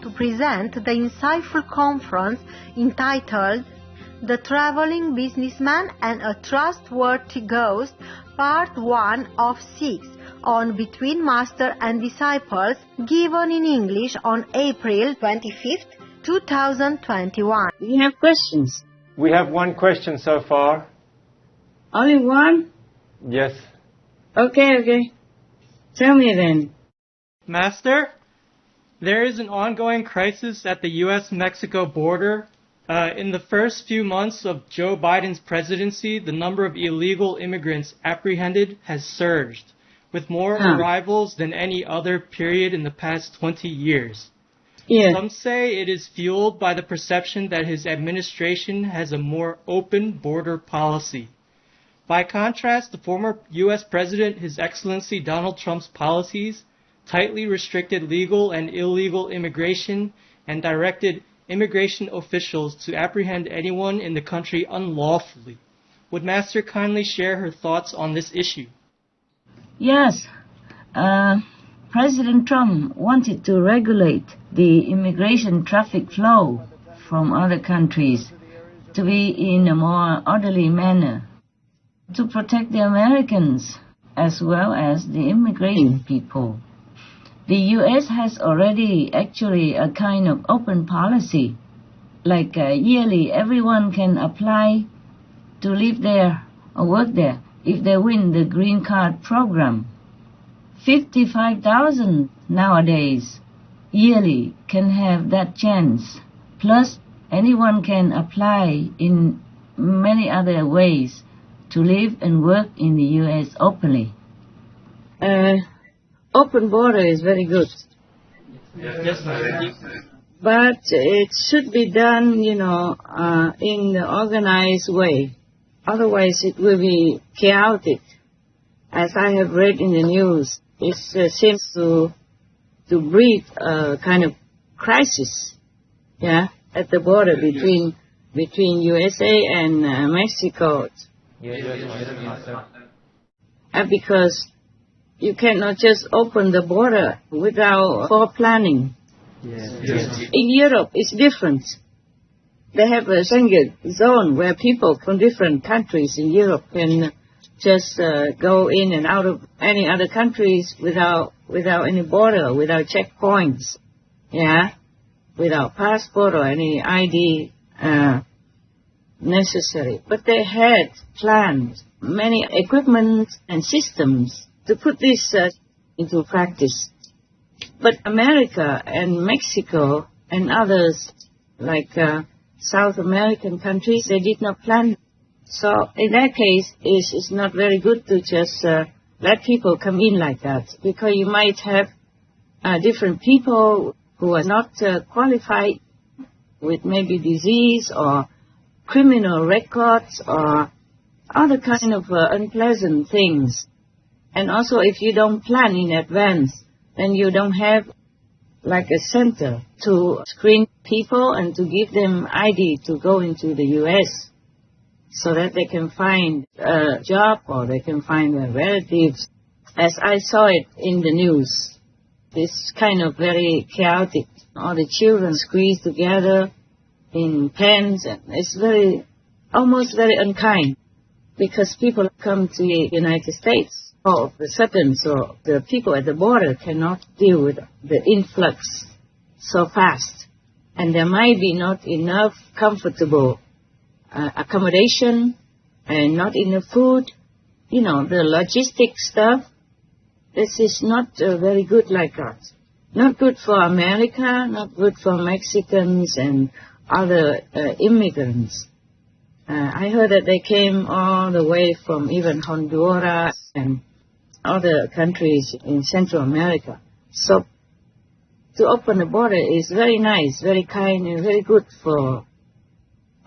to present the insightful conference entitled The Traveling Businessman and a Trustworthy Ghost, Part 1 of 6, on Between Master and Disciples, given in English on April 25th, 2021. Do you have questions? We have one question so far. Only one? Yes. Okay. Tell me then. Master, there is an ongoing crisis at the U.S.-Mexico border. In the first few months of Joe Biden's presidency, the number of illegal immigrants apprehended has surged, with more arrivals than any other period in the past 20 years. Yeah. Some say it is fueled by the perception that his administration has a more open border policy. By contrast, the former U.S. President, His Excellency Donald Trump's policies tightly restricted legal and illegal immigration and directed immigration officials to apprehend anyone in the country unlawfully. Would Master kindly share her thoughts on this issue? Yes. President Trump wanted to regulate the immigration traffic flow from other countries to be in a more orderly manner, to protect the Americans as well as the immigrating people. The U.S. has already actually a kind of open policy, like yearly everyone can apply to live there or work there if they win the green card program. 55,000 nowadays yearly can have that chance. Plus, anyone can apply in many other ways to live and work in the U.S. openly. Open border is very good. Yes, Master. But it should be done, in an organized way. Otherwise, it will be chaotic. As I have read in the news, it seems to breed a kind of crisis, at the border between USA and Mexico. Because you cannot just open the border without foreplanning. Yes. In Europe, it's different. They have a Schengen zone where people from different countries in Europe can just go in and out of any other countries without any border, without checkpoints, without passport or any ID necessary. But they had planned many equipment and systems to put this into practice. But America and Mexico and others, like South American countries, they did not plan. So in that case, it's not very good to just let people come in like that, because you might have different people who are not qualified, with maybe disease or criminal records or other kind of unpleasant things. And also, if you don't plan in advance, then you don't have like a center to screen people and to give them ID to go into the U.S. so that they can find a job or they can find their relatives. As I saw it in the news, it's kind of very chaotic. All the children squeezed together in pens, and it's almost very unkind, because people come to the United States all of a sudden, so the people at the border cannot deal with the influx so fast. And there might be not enough comfortable accommodation and not enough food. The logistic stuff, this is not very good like that. Not good for America, not good for Mexicans and other immigrants. I heard that they came all the way from even Honduras and other countries in Central America. So to open the border is very nice, very kind, and very good for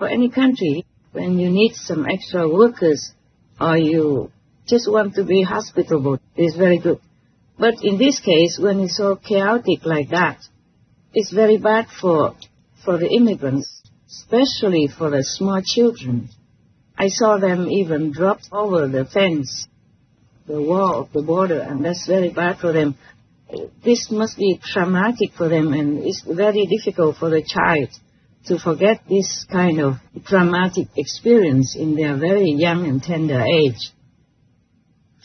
any country. When you need some extra workers or you just want to be hospitable, it's very good. But in this case, when it's so chaotic like that, it's very bad for the immigrants, especially for the small children. I saw them even drop over the fence, the wall of the border, and that's very bad for them. this must be traumatic for them, and it's very difficult for the child to forget this kind of traumatic experience in their very young and tender age.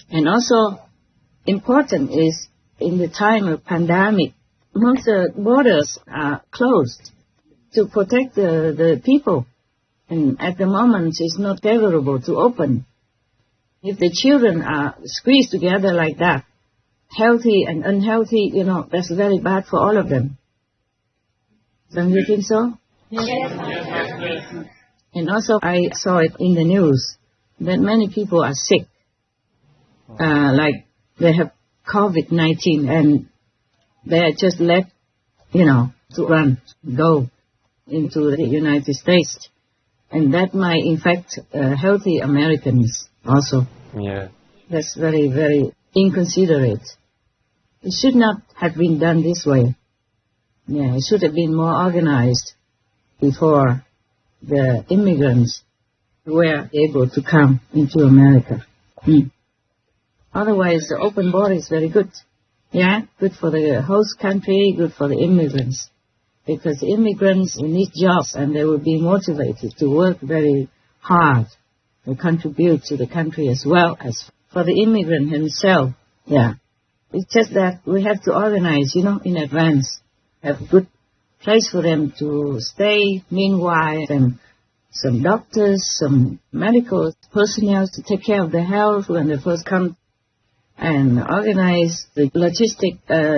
And also important is, in the time of pandemic, most borders are closed to protect the people. And at the moment, it's not favorable to open. If the children are squeezed together like that, healthy and unhealthy, that's very bad for all of them. Don't you think so? Yes. And also, I saw it in the news that many people are sick. Like they have COVID-19 and they are just left, to go into the United States. And that might infect healthy Americans also. Yeah. That's very, very inconsiderate. It should not have been done this way. Yeah, it should have been more organized before the immigrants were able to come into America. Otherwise, the open border is very good. Yeah, good for the host country, good for the immigrants. Because the immigrants will need jobs and they will be motivated to work very hard and contribute to the country as well as for the immigrant himself. Yeah. It's just that we have to organize, in advance. Have a good place for them to stay. Meanwhile, and some doctors, some medical personnel to take care of their health when they first come. And organize the logistic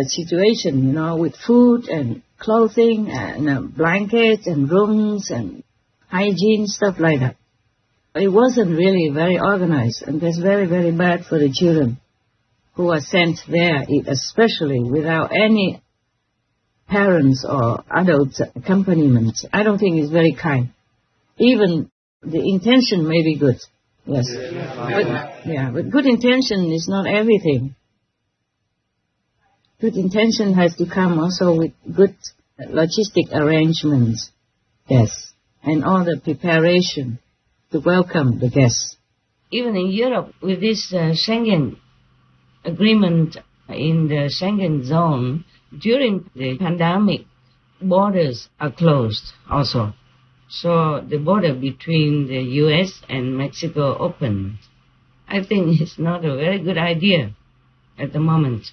situation, with food and clothing and blankets and rooms and hygiene, stuff like that. It wasn't really very organized, and that's very, very bad for the children who are sent there, especially without any parents or adult accompaniment. I don't think it's very kind. Even the intention may be good. Yes. But good intention is not everything. Good intention has to come also with good logistic arrangements. Yes. And all the preparation to welcome the guests. Even in Europe, with this Schengen agreement in the Schengen zone, during the pandemic, borders are closed also. So the border between the U.S. and Mexico opened. I think it's not a very good idea at the moment.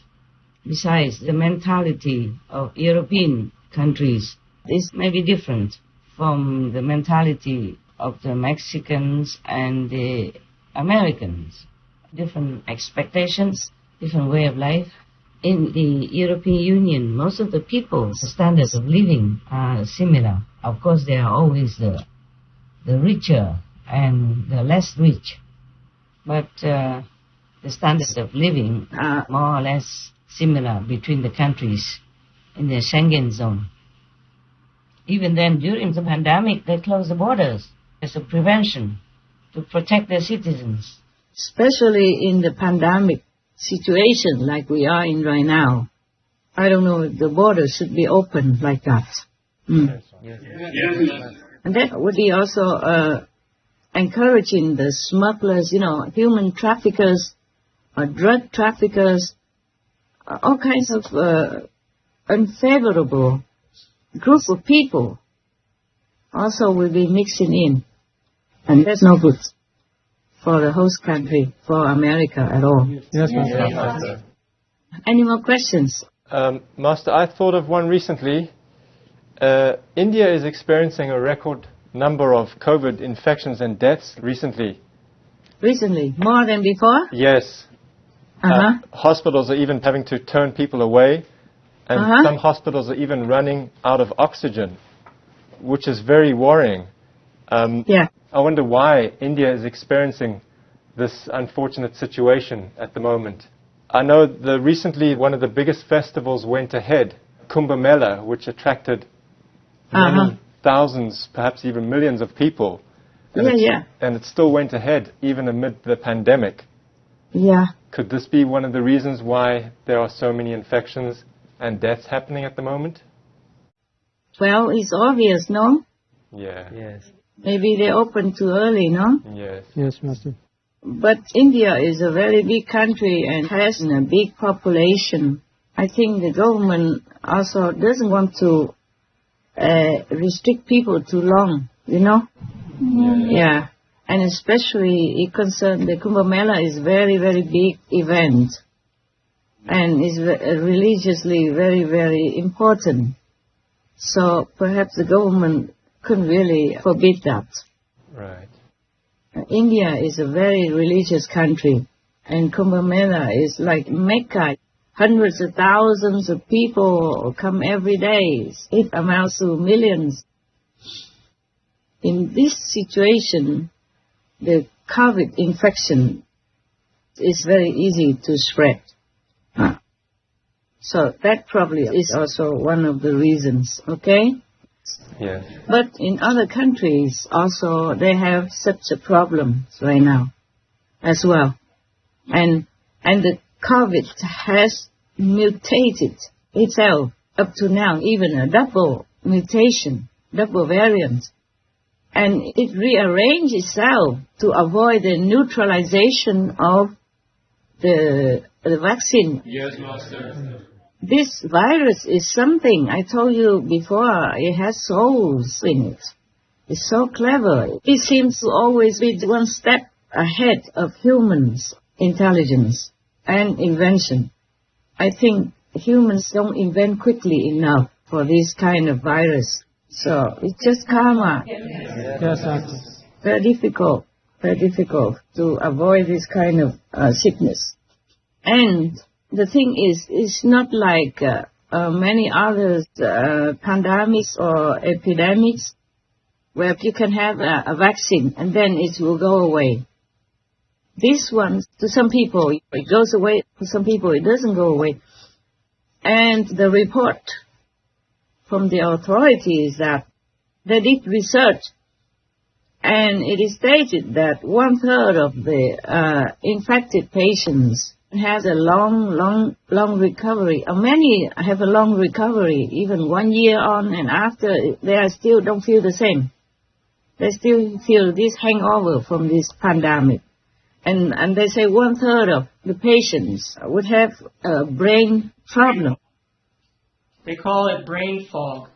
Besides, the mentality of European countries is maybe different from the mentality of the Mexicans and the Americans. Different expectations, different way of life. In the European Union, most of the people's standards of living are similar. Of course, there are always the richer and the less rich. But the standards of living are more or less similar between the countries in the Schengen zone. Even then, during the pandemic, they closed the borders as a prevention to protect their citizens. Especially in the pandemic situation like we are in right now, I don't know if the border should be open like that. Yes. And that would be also encouraging the smugglers, human traffickers, drug traffickers, all kinds of unfavorable group of people also will be mixing in. And that's no good for the host country, for America at all. Yes, Master. Any more questions? Master, I thought of one recently. India is experiencing a record number of COVID infections and deaths recently. Recently? More than before? Yes. Hospitals are even having to turn people away, and some hospitals are even running out of oxygen, which is very worrying. I wonder why India is experiencing this unfortunate situation at the moment. I know recently one of the biggest festivals went ahead, Kumbh Mela, which attracted many thousands, perhaps even millions of people. And it still went ahead even amid the pandemic. Yeah. Could this be one of the reasons why there are so many infections and deaths happening at the moment? Well, it's obvious, no? Yeah. Yes. Maybe they opened too early, no? Yes. Yes, Master. But India is a very big country and has a big population. I think the government also doesn't want to restrict people too long, you know? Yeah. And especially it concerns the Kumbh Mela is very, very big event. And is religiously very, very important. So perhaps the government couldn't really forbid that. Right. India is a very religious country, and Kumbh Mela is like Mecca. Hundreds of thousands of people come every day. It amounts to millions. In this situation, the COVID infection is very easy to spread. So that probably is also one of the reasons, okay? Yes. But in other countries also they have such a problem right now as well. And the COVID has mutated itself up to now, even a double mutation, double variant. And it rearranged itself to avoid the neutralization of the vaccine. Yes, Master. This virus is something, I told you before, it has souls in it. It's so clever. It seems to always be one step ahead of humans' intelligence and invention. I think humans don't invent quickly enough for this kind of virus. So it's just karma. Yes, Master. Very difficult to avoid this kind of sickness. And the thing is, it's not like many other pandemics or epidemics where you can have a vaccine and then it will go away. This one, to some people, it goes away. To some people, it doesn't go away. And the report from the authorities that they did research, and it is stated that 1/3 of the infected patients has a long recovery. Many have a long recovery, even 1 year on, and after they are still don't feel the same. They still feel this hangover from this pandemic. And they say 1/3 of the patients would have a brain problem. They call it brain fog.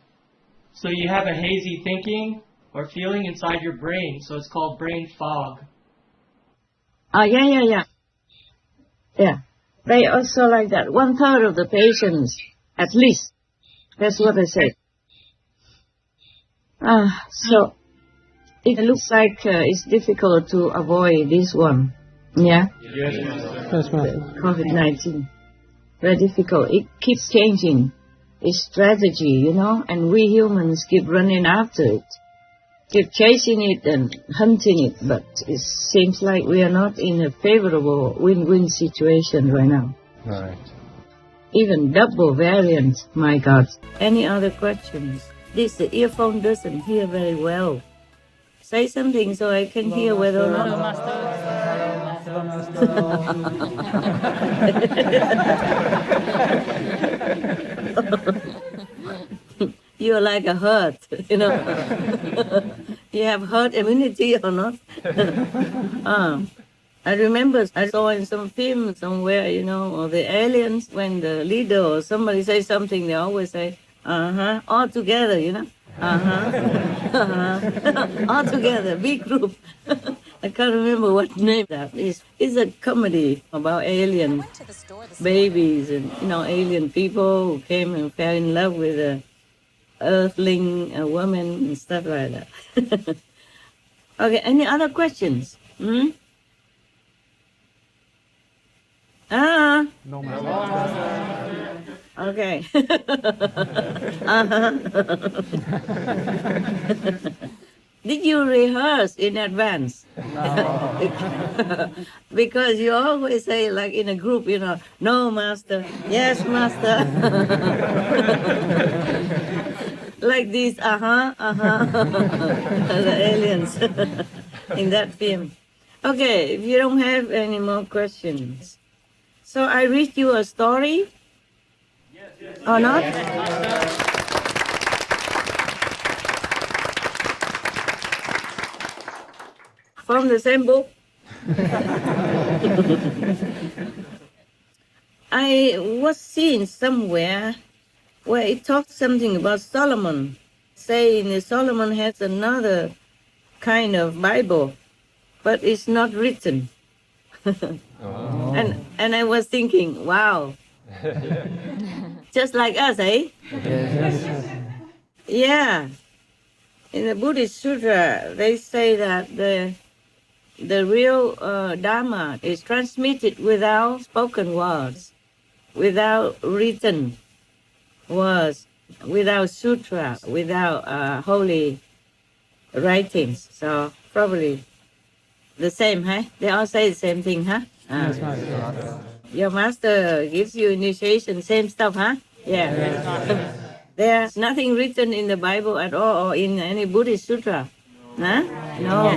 So you have a hazy thinking or feeling inside your brain, so it's called brain fog. Yeah. They also like that. 1/3 of the patients, at least. That's what they say. So it looks like it's difficult to avoid this one. Yeah? Yes, Master. COVID-19. Very difficult. It keeps changing its strategy, you know, and we humans keep running after it. Keep chasing it and hunting it, but it seems like we are not in a favorable win-win situation right now. Right. Even double variant, my God. Any other questions? The earphone doesn't hear very well. Say something so I can hear whether or not. You're like a herd, you know. You have herd immunity or not? I remember I saw in some film somewhere, you know, or the aliens, when the leader or somebody says something, they always say, all together, you know. All together, big group. I can't remember what name that is. It's a comedy about alien babies and, you know, alien people who came and fell in love with a earthling, a woman, and stuff like that. Okay, any other questions? No, Okay. Did you rehearse in advance? No. Because you always say, like in a group, you know, no, Master, yes, Master. Like this, the aliens in that film. Okay, if you don't have any more questions. So I read you a story? Yes. Or not? From the same book? I was seeing somewhere where it talks something about Solomon, saying that Solomon has another kind of Bible, but it's not written. Oh. And I was thinking, wow, just like us, eh? Yeah. In the Buddhist Sutra, they say that the real Dharma is transmitted without spoken words, without written words, without sutra, without holy writings. So probably the same, huh? They all say the same thing, huh? Yes, Master. Your master gives you initiation, same stuff, huh? Yeah. Yes. There's nothing written in the Bible at all or in any Buddhist sutra. Huh? No.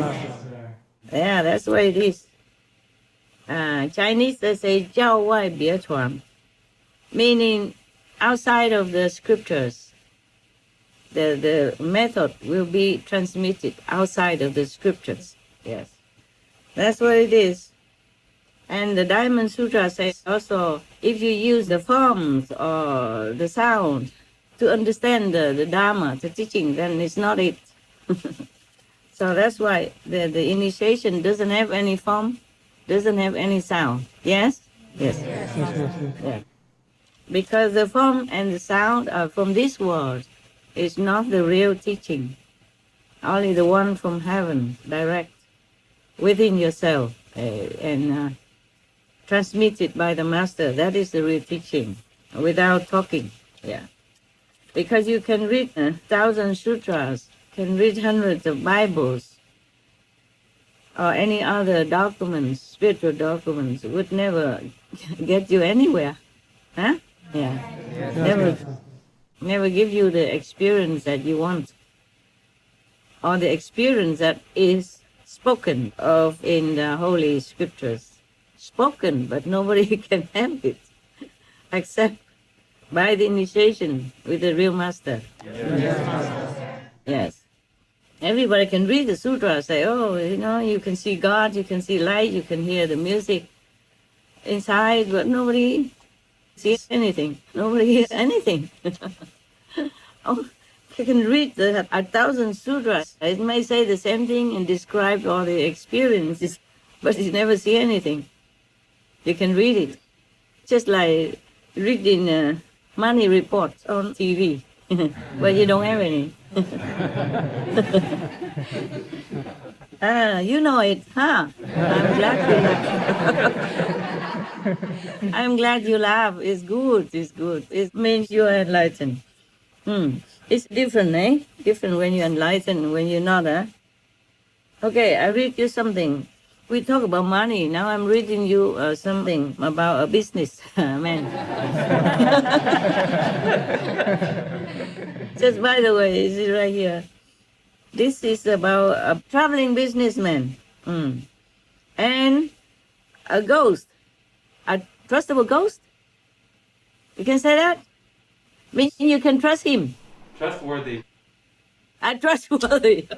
Yeah, that's the way it is. Chinese, they say 教外别传, meaning outside of the scriptures. The method will be transmitted outside of the scriptures. Yes. That's what it is. And the Diamond Sutra says also, if you use the forms or the sound to understand the Dharma, the teaching, then it's not it. So that's why the initiation doesn't have any form, doesn't have any sound. Yes? Yes. Yeah. Because the form and the sound are from this world. It's not the real teaching. Only the one from heaven, direct, within yourself, and transmitted by the master. That is the real teaching, without talking. Yeah. Because you can read 1,000 sutras, can read hundreds of Bibles, or any other documents, spiritual documents, would never get you anywhere. Huh? Yeah. Yes. Never give you the experience that you want, or the experience that is spoken of in the Holy Scriptures. Spoken, but nobody can have it, except by the initiation with the real master. Yes. Everybody can read the sutra, say, oh, you know, you can see God, you can see light, you can hear the music inside, but nobody sees anything. Nobody hears anything. Oh, you can read 1,000 sutras. It may say the same thing and describe all the experiences, but you never see anything. You can read it. Just like reading money reports on TV, but you don't have any. You know it, huh? I'm glad you laugh. I'm glad you laugh. It's good, it's good. It means you are enlightened. It's different, eh? Different when you're enlightened, when you're not, eh? Okay, I read you something. We talk about money. Now I'm reading you something about a business man. Just by the way, is it right here? This is about a traveling businessman and a ghost, a trustable ghost. You can say that? Means you can trust him. Trustworthy. Trustworthy.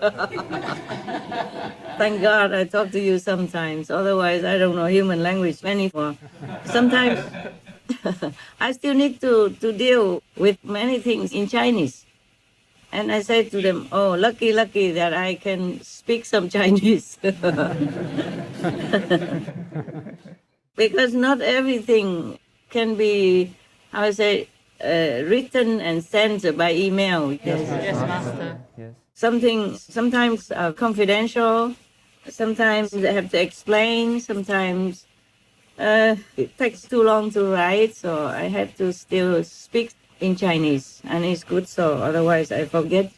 Thank God I talk to you sometimes. Otherwise, I don't know human language anymore. Sometimes I still need to deal with many things in Chinese. And I say to them, oh, lucky that I can speak some Chinese. Because not everything can be, how I say, written and sent by email. Yes, Master. Yes. Sometimes confidential, sometimes they have to explain, sometimes it takes too long to write, so I have to still speak in Chinese, and it's good so, otherwise I forget.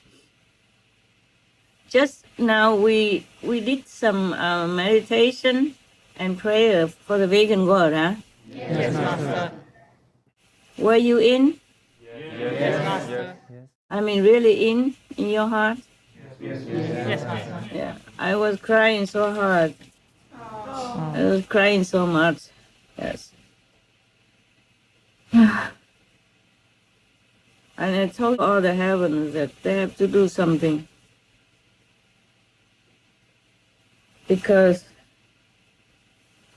Just now we did some meditation and prayer for the vegan world, huh? Yes, Master. Were you in? Yes, Master. I mean, really in your heart? Yes, Master. Yeah, I was crying so hard. I was crying so much. Yes. And I told all the heavens that they have to do something. Because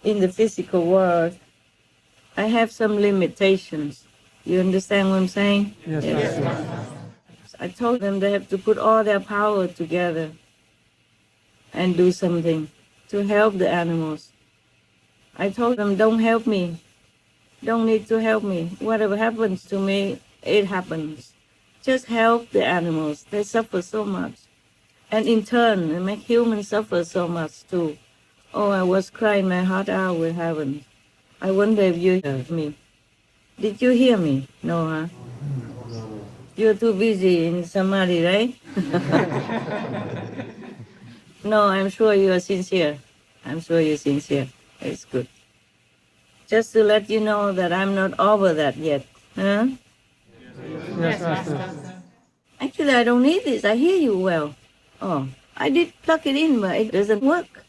in the physical world, I have some limitations. You understand what I'm saying? Yes, Master. I told them they have to put all their power together and do something to help the animals. I told them, don't help me. Don't need to help me. Whatever happens to me, it happens. Just help the animals. They suffer so much. And in turn, it makes humans suffer so much too. Oh, I was crying my heart out with heaven. I wonder if you heard me. Did you hear me? No, huh? You're too busy in Samadhi, right? No, I'm sure you are sincere. I'm sure you're sincere. It's good. Just to let you know that I'm not over that yet. Huh? Yes, Master. Actually, I don't need this. I hear you well. Oh, I did plug it in, but it doesn't work.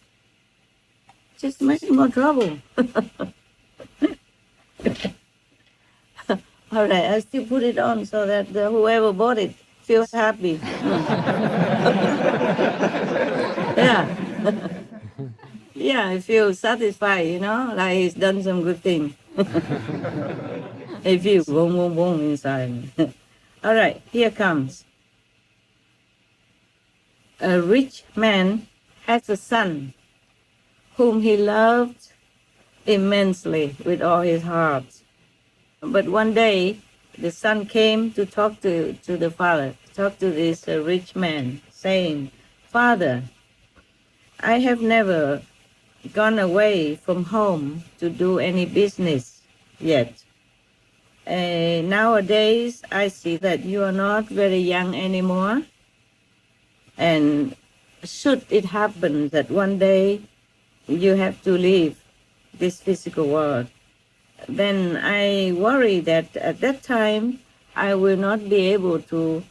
Just making more trouble. All right, I still put it on so that whoever bought it feels happy. Yeah. Yeah, I feel satisfied, you know, like he's done some good thing. I feel boom, boom, boom inside. All right, here comes. A rich man has a son whom he loved immensely with all his heart. But one day, the son came to talk to the father, talk to this rich man, saying, "Father, I have never gone away from home to do any business yet. Nowadays, I see that you are not very young anymore. And should it happen that one day you have to leave this physical world, then I worry that at that time I will not be able to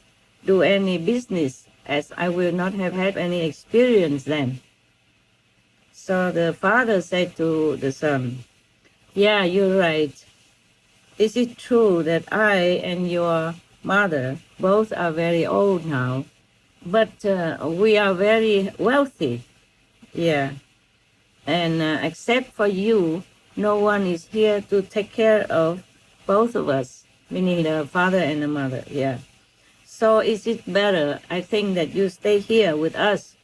do any business, as I will not have had any experience then." So the father said to the son, "Yeah, you're right. Is it true that I and your mother both are very old now, but we are very wealthy? Yeah. And except for you, no one is here to take care of both of us," meaning the father and the mother. Yeah. "So is it better, I think, that you stay here with us?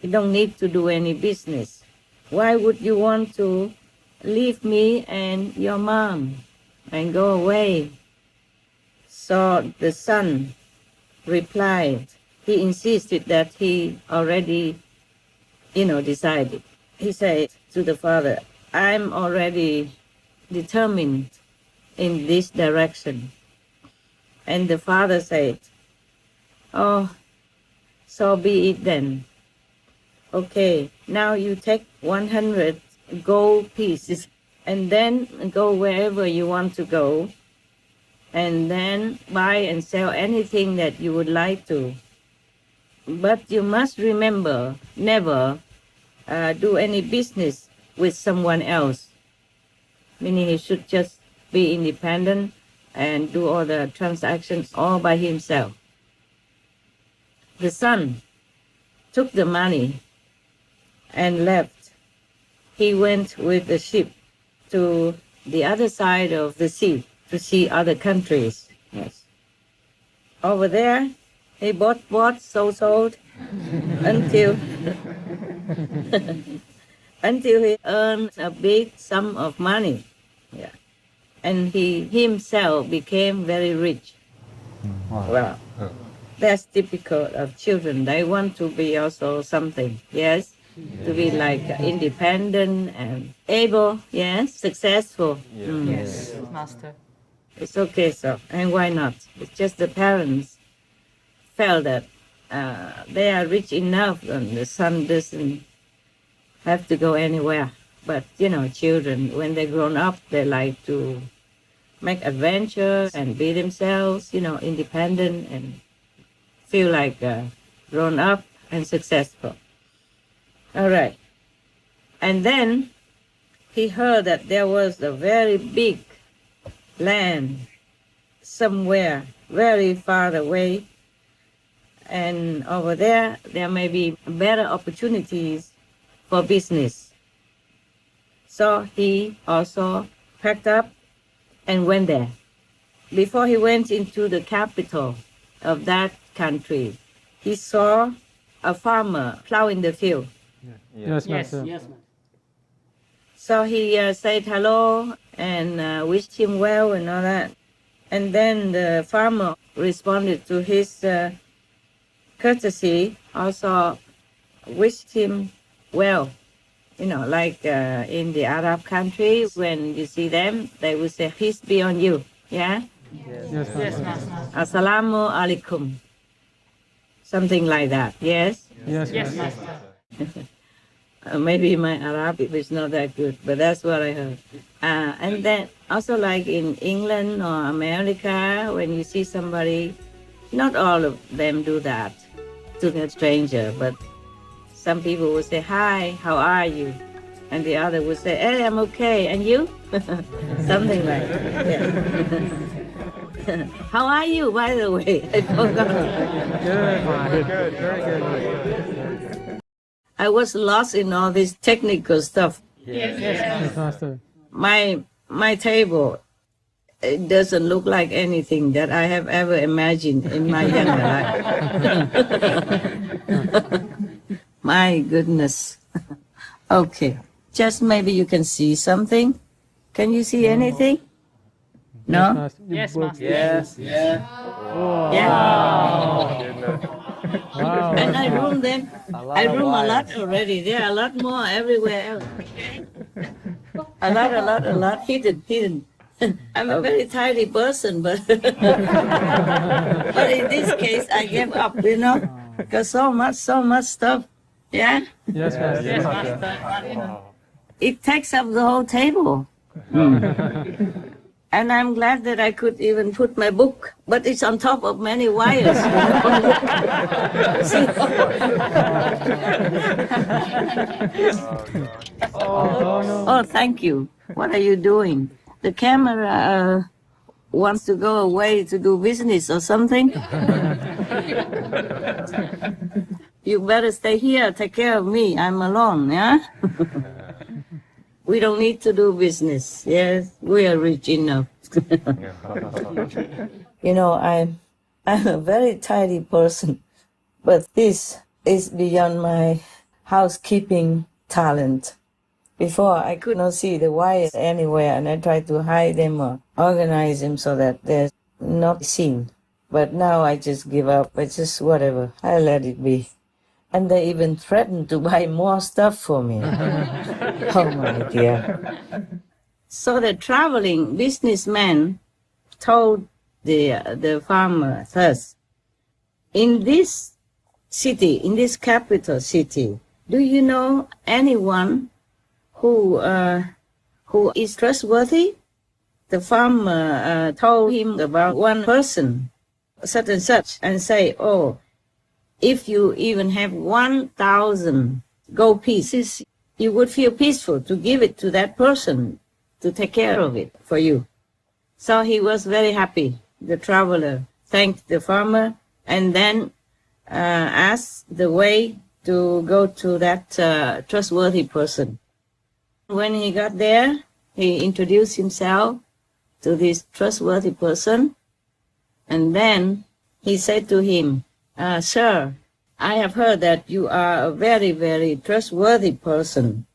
You don't need to do any business. Why would you want to leave me and your mom and go away?" So the son replied. He insisted that he already, decided. He said to the father, "I'm already determined in this direction." And the father said, "Oh, so be it then. Okay, now you take 100 gold pieces and then go wherever you want to go, and then buy and sell anything that you would like to. But you must remember, never do any business with someone else," meaning he should just be independent and do all the transactions all by himself. The son took the money and left. He went with the ship to the other side of the sea to see other countries. Yes. Over there, he bought, sold, until until he earned a big sum of money. Yeah. And he himself became very rich. Wow. Well, that's typical of children. They want to be also something, yes? To be like independent and able, yes? Successful. Yes, Master. It's okay, so, and why not? It's just the parents felt that they are rich enough and the son doesn't have to go anywhere. But, children, when they're grown up, they like to make adventures and be themselves, independent and feel like grown up and successful. All right. And then he heard that there was a very big land somewhere very far away, and over there may be better opportunities for business. So he also packed up and went there. Before he went into the capital of that country, he saw a farmer plowing the field. Yes, Master. Yes, Master. So he said hello and wished him well and all that. And then the farmer responded to his courtesy, also wished him well. You know, like in the Arab countries, when you see them, they will say, peace be on you. Yeah? Yes, Master. Assalamu alaikum. Something like that. Yes? Yes, Yes, Master. Master. Maybe my Arabic is not that good, but that's what I heard. And then also like in England or America, when you see somebody, not all of them do that to a stranger, but some people will say, hi, how are you? And the other will say, hey, I'm okay, and you? Something like that. Yeah. How are you, by the way? I forgot. Good. Very good. I was lost in all this technical stuff. Yes, Master. My table, it doesn't look like anything that I have ever imagined in my younger life. My goodness. Okay. Just maybe you can see something. Can you see anything? No? Yes, Master. Yes. Yeah. Wow. And I room them. I room a lot already. There are a lot more everywhere else. A lot. Hidden. I'm a very tidy person, but but in this case I gave up, you know, because so much stuff. Yeah. Yes, Master. Yes, Master. It takes up the whole table. And I'm glad that I could even put my book, but it's on top of many wires. Oh, thank you. What are you doing? The camera wants to go away to do business or something? You better stay here, take care of me. I'm alone, yeah? We don't need to do business. Yes, we are rich enough. You know, I'm a very tidy person, but this is beyond my housekeeping talent. Before, I could not see the wires anywhere, and I tried to hide them or organize them so that they're not seen. But now I just give up. I just whatever. I let it be. And they even threatened to buy more stuff for me. Oh, my dear. So the traveling businessman told the farmer thus, in this city, in this capital city, do you know anyone who is trustworthy? The farmer told him about one person, such and such, and say, oh, if you even have 1,000 gold pieces, you would feel peaceful to give it to that person to take care of it for you. So he was very happy. The traveler thanked the farmer and then asked the way to go to that trustworthy person. When he got there, he introduced himself to this trustworthy person, and then he said to him, sir, I have heard that you are a very, very trustworthy person.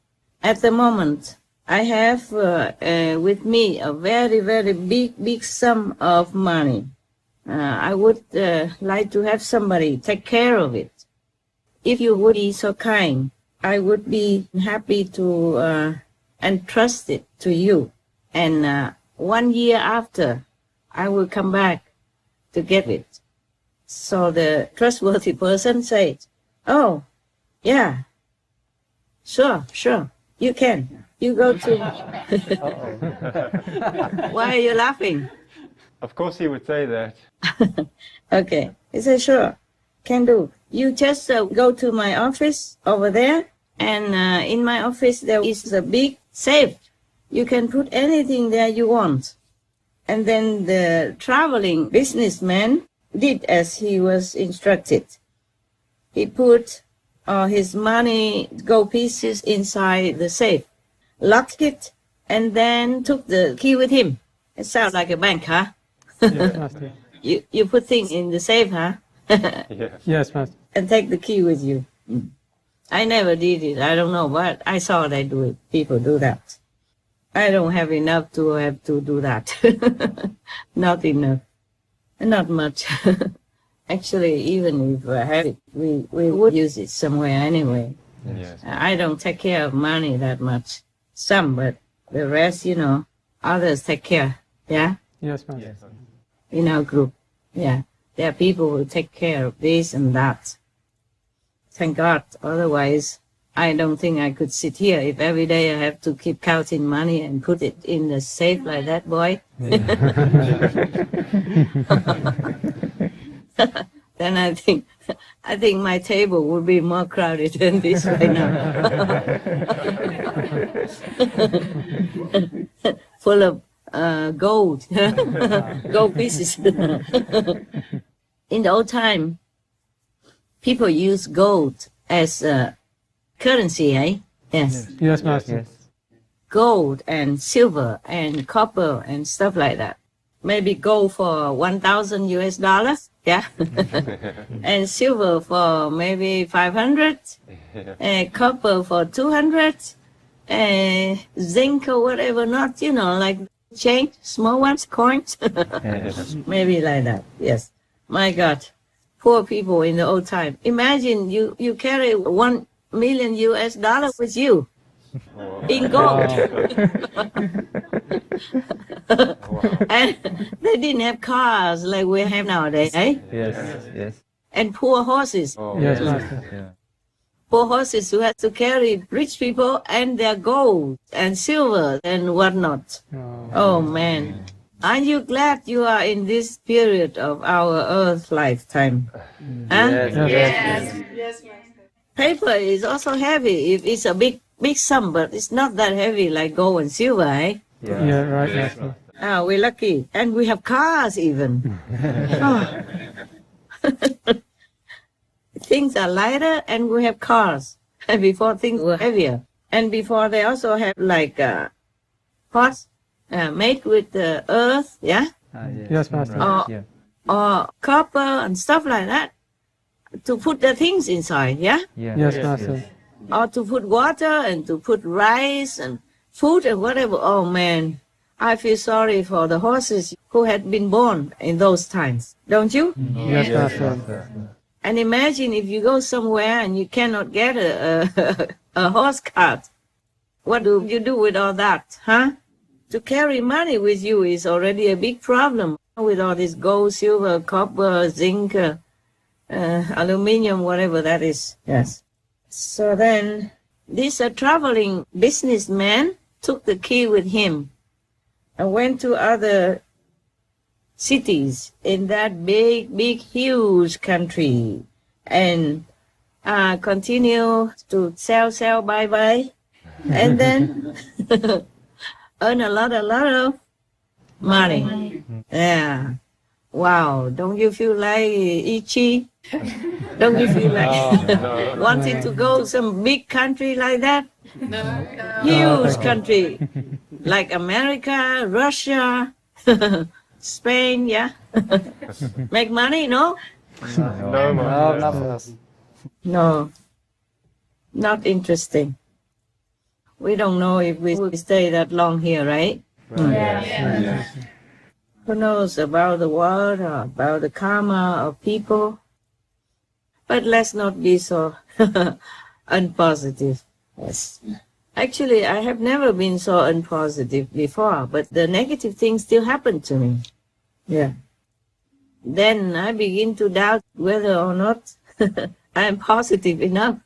At the moment, I have with me a very, very big sum of money. I would like to have somebody take care of it. If you would be so kind, I would be happy to entrust it to you. And 1 year after, I will come back to get it. So the trustworthy person said, oh, yeah, sure, you can. You go to... Why are you laughing? Of course he would say that. Okay. He said, sure, can do. You just go to my office over there, and in my office there is a big safe. You can put anything there you want. And then the traveling businessman did as he was instructed. He put his money, gold pieces inside the safe, locked it, and then took the key with him. It sounds like a bank, huh? Yes, Master. You put things in the safe, huh? Yeah. Yes, Master. And take the key with you. I never did it. I don't know, but I saw they do it. People do that. I don't have enough to have to do that. Not enough. Not much. Actually, even if I had it, we would use it somewhere anyway. Yes. I don't take care of money that much. Some, but the rest, others take care. Yeah? Yes, Master. Yes. In our group. Yeah. There are people who take care of this and that. Thank God. Otherwise, I don't think I could sit here if every day I have to keep counting money and put it in the safe like that, boy. Then I think my table would be more crowded than this right now. Full of gold, gold pieces. In the old time, people use gold as currency, eh? Yes. Yes, Master. Yes. Gold and silver and copper and stuff like that. Maybe gold for $1,000, yeah? And silver for maybe 500, and copper for 200, and zinc or whatever, not, like change, small ones, coins. Maybe like that, yes. My God, poor people in the old time. Imagine you carry $1 million with you in gold. And they didn't have cars like we have nowadays, eh? Yes. Yes. And poor horses. Yes, Master. Yeah. Poor horses who had to carry rich people and their gold and silver and whatnot. Oh, man. Aren't you glad you are in this period of our earth lifetime? Huh? Yes. Paper is also heavy. If it's a big sum, but it's not that heavy like gold and silver, eh? Yeah, right, Master. We're lucky. And we have cars even. Oh. Things are lighter and we have cars. And before things were heavier. And before they also have like pots made with the earth, yeah? Yes, Master. Right. Or copper and stuff like that. To put the things inside, yeah? Yes, Master. Or to put water and to put rice and food and whatever. Oh, man. I feel sorry for the horses who had been born in those times. Don't you? Yes, Master. And imagine if you go somewhere and you cannot get a horse cart. What do you do with all that, huh? To carry money with you is already a big problem. With all this gold, silver, copper, zinc, aluminum, whatever that is. Yes. So then, this traveling businessman took the key with him and went to other cities in that big, huge country and continue to sell, buy, and then earn a lot of money. Yeah. Wow. Don't you feel like itchy? Don't you feel like wanting to go to some big country like that? No. Huge country. Like America, Russia, Spain, yeah? Make money, no? No, not for us. No. Not interesting. We don't know if we will stay that long here, right? Yes. Who knows about the world or about the karma of people? But let's not be so unpositive. Yes. Actually, I have never been so unpositive before, but the negative things still happen to me. Yeah. Then I begin to doubt whether or not I am positive enough.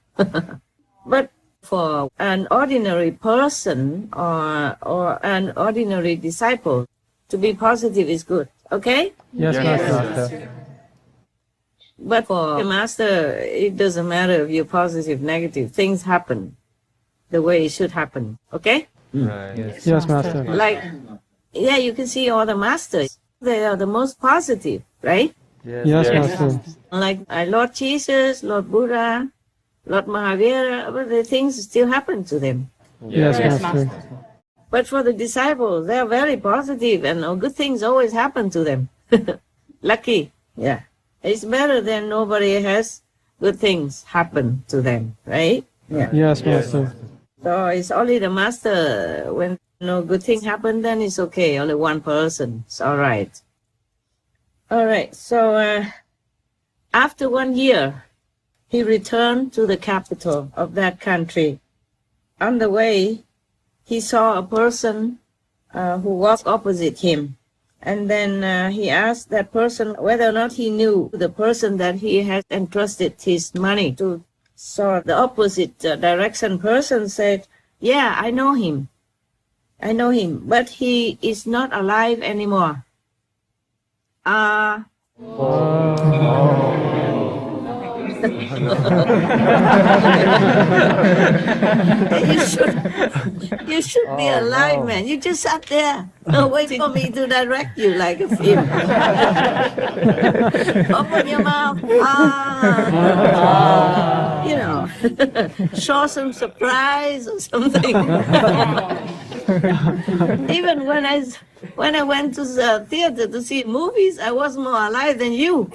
But for an ordinary person or an ordinary disciple, to be positive is good. Okay? Yes, Master. But for a master, it doesn't matter if you're positive, negative. Things happen the way it should happen. Okay? Right. Yes, Master. Like, yeah, you can see all the masters. They are the most positive, right? Yes, Master. Like Lord Jesus, Lord Buddha, Lord Mahavira, but the things still happen to them. Yes, Master. But for the disciples, they are very positive and good things always happen to them. Lucky, yeah. It's better than nobody has good things happen to them, right? Yeah. Yes, Master. So it's only the Master, when no good thing happen, then it's okay. Only one person, it's all right. All right, so after 1 year, he returned to the capital of that country. On the way, he saw a person who was opposite him. And then he asked that person whether or not he knew the person that he had entrusted his money to. So the opposite direction person said, yeah, I know him. I know him, but he is not alive anymore. You should be alive, man. You just sat there, wait for me to direct you like a film. Open your mouth. You know, show some surprise or something. Even when I went to the theater to see movies, I was more alive than you.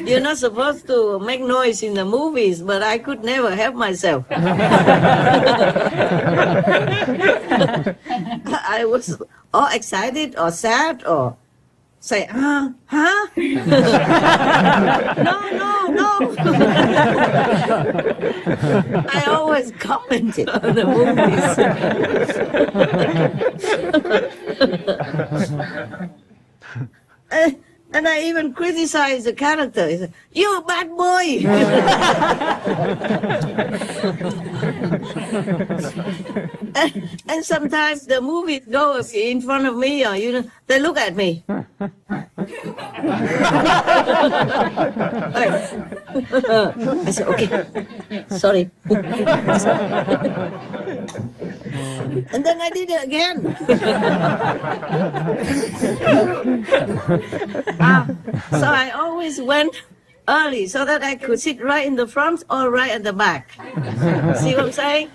You're not supposed to make noise in the movies, but I could never help myself. I was all excited or sad or say, huh? No. I always commented on the movies. And I even criticized the character. I said, you bad boy! and sometimes the movies go in front of me, or they look at me. I said, okay, sorry. And then I did it again. So I always went early so that I could sit right in the front or right at the back. See what I'm saying?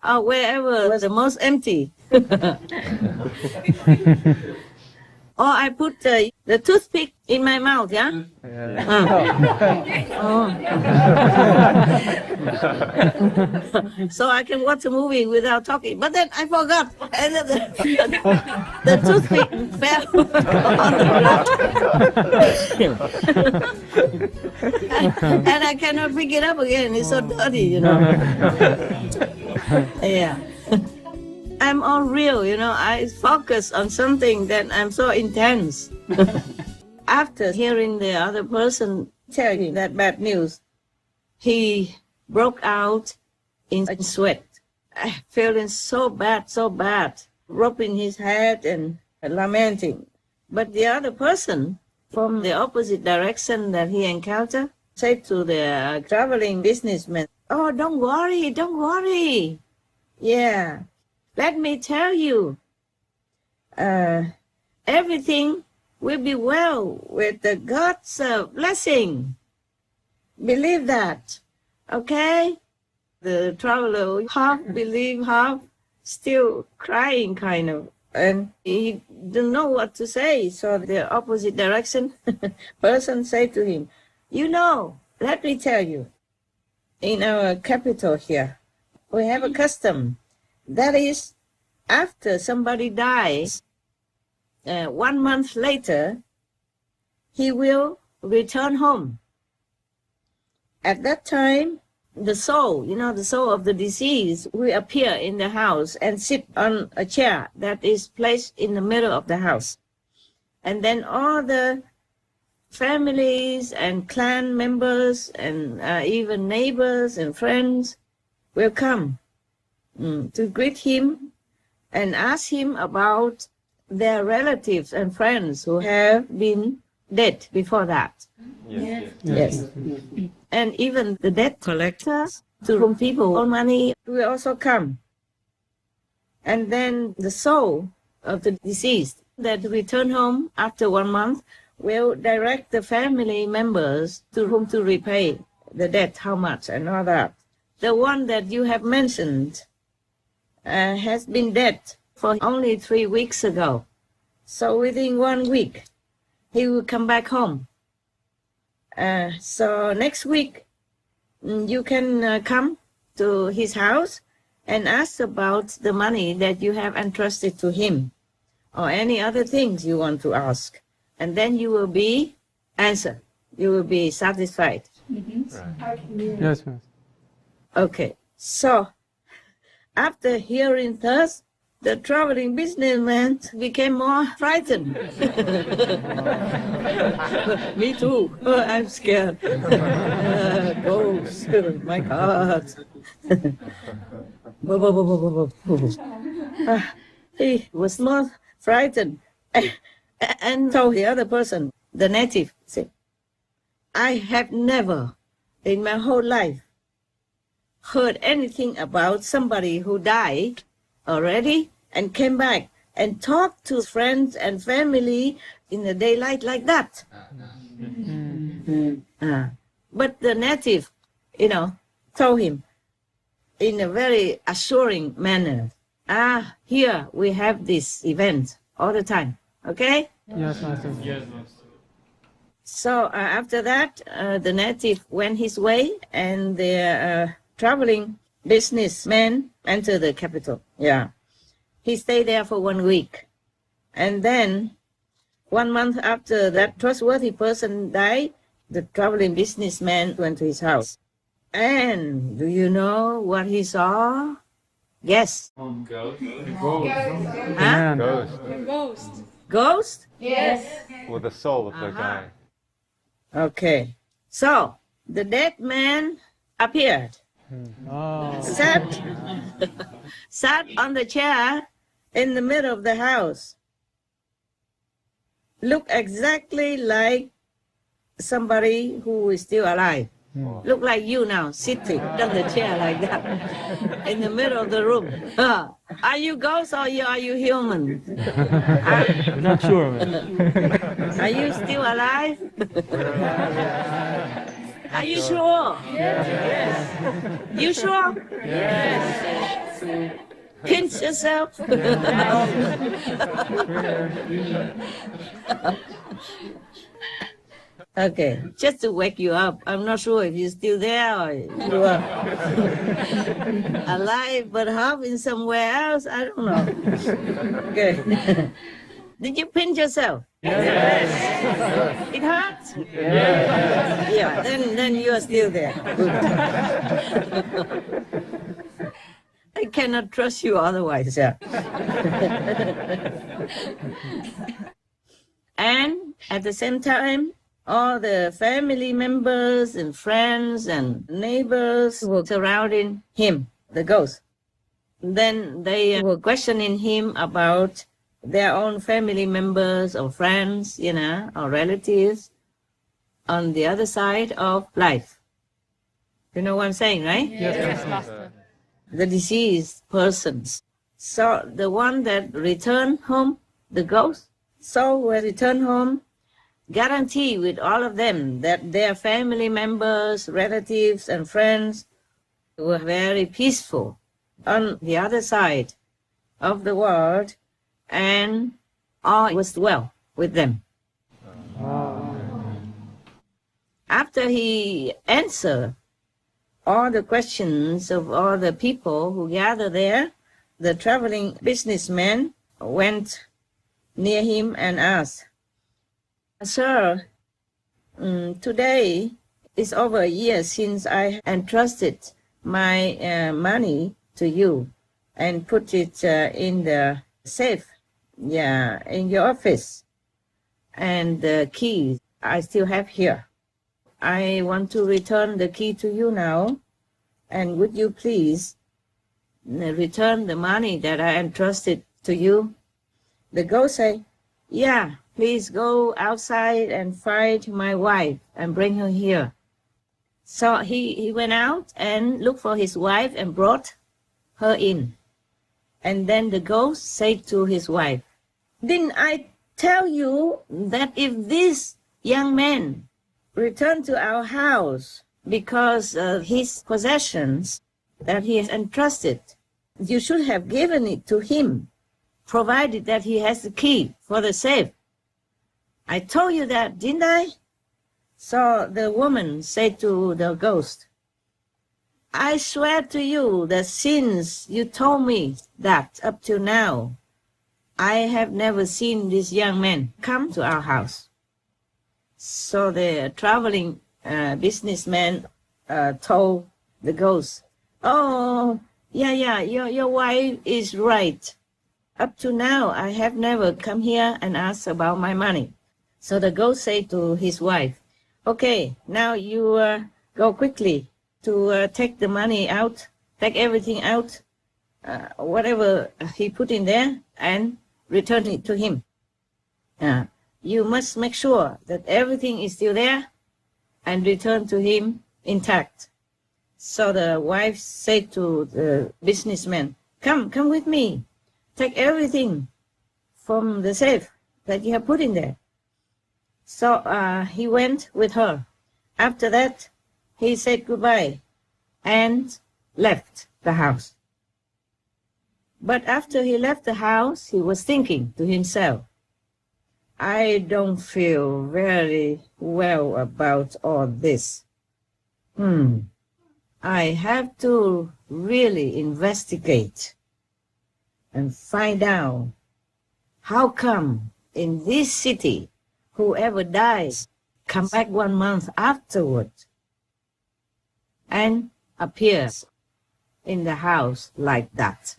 Or wherever was the most empty. Or I put the toothpick in my mouth, yeah? So I can watch a movie without talking. But then I forgot. And the toothpick fell on the ground. And I cannot pick it up again. It's so dirty, you know. Yeah. I'm all real, you know. I focus on something that I'm so intense. After hearing the other person tell him that bad news, he broke out in sweat, feeling so bad, rubbing his head and lamenting. But the other person from the opposite direction that he encountered said to the traveling businessman, oh, don't worry. Yeah. Let me tell you, everything will be well with the God's blessing. Believe that, okay? The traveler half believe, half still crying kind of. And he didn't know what to say. So the opposite direction person said to him, you know, let me tell you, in our capital here, we have a custom. That is, after somebody dies, 1 month later, he will return home. At that time, the soul, the soul of the deceased will appear in the house and sit on a chair that is placed in the middle of the house. And then all the families and clan members and even neighbors and friends will come to greet him and ask him about their relatives and friends who have been dead before that. Yes. And even the debt collectors, to whom people owe money, will also come. And then the soul of the deceased that return home after 1 month will direct the family members to whom to repay the debt, how much, and all that. the one that you have mentioned has been dead for only 3 weeks ago. So within 1 week, he will come back home. So next week, you can come to his house and ask about the money that you have entrusted to him, or any other things you want to ask. And then you will be answered. You will be satisfied. Right. Yes, ma'am. Okay. So, after hearing this, the traveling businessman became more frightened. Me too. I'm scared. Ghosts. My God. He was more frightened and told the other person, the native, said, I have never in my whole life heard anything about somebody who died already and came back and talked to friends and family in the daylight like that. But the native, told him in a very assuring manner, here we have this event all the time, okay? Yes, Master. Yes, Master. So after that, the native went his way, and the traveling businessman entered the capital. Yeah. He stayed there for 1 week. And then 1 month after that trustworthy person died, the traveling businessman went to his house. And do you know what he saw? Guess. Ghost. Huh? Ghost. Ghost? Yes. Or the soul of the guy. Okay. So, the dead man appeared. Oh. Sat on the chair in the middle of the house. Looked exactly like somebody who is still alive. Look like you now, sitting on the chair like that, in the middle of the room. Are you ghost or are you human? I'm not sure, man. Are you still alive? Are you sure? Yes. You sure? Yes. Pinch yourself. Okay, just to wake you up. I'm not sure if you're still there or you are alive but half in somewhere else. I don't know. Okay. Did you pinch yourself? Yes. It hurts? Yes. Yeah, then you are still there. I cannot trust you otherwise. Yeah. And at the same time, all the family members and friends and neighbors were surrounding him, the ghost. Then they were questioning him about their own family members or friends, or relatives on the other side of life. You know what I'm saying, right? Yes, Master. The deceased persons. So the one that returned home, the ghost, soul who returned home, guarantee with all of them that their family members, relatives, and friends were very peaceful on the other side of the world, and all was well with them. After he answered all the questions of all the people who gathered there, the traveling businessman went near him and asked, Sir, today is over a year since I entrusted my money to you and put it in the safe, in your office. And the key I still have here. I want to return the key to you now. And would you please return the money that I entrusted to you? The ghost said, yeah, please go outside and find my wife and bring her here. So he went out and looked for his wife and brought her in. And then the ghost said to his wife, didn't I tell you that if this young man returned to our house because of his possessions, that he has entrusted, you should have given it to him, provided that he has the key for the safe. I told you that, didn't I? So the woman said to the ghost, I swear to you that since you told me that up till now, I have never seen this young man come to our house. So the traveling businessman told the ghost, oh, yeah, your wife is right. Up to now, I have never come here and asked about my money. So the ghost said to his wife, okay, now you go quickly to take the money out, take everything out, whatever he put in there, and return it to him. You must make sure that everything is still there and return to him intact. So the wife said to the businessman, come with me. Take everything from the safe that you have put in there. So he went with her. After that, he said goodbye and left the house. But after he left the house, he was thinking to himself, I don't feel very well about all this. I have to really investigate and find out how come in this city whoever dies come back 1 month afterward and appears in the house like that.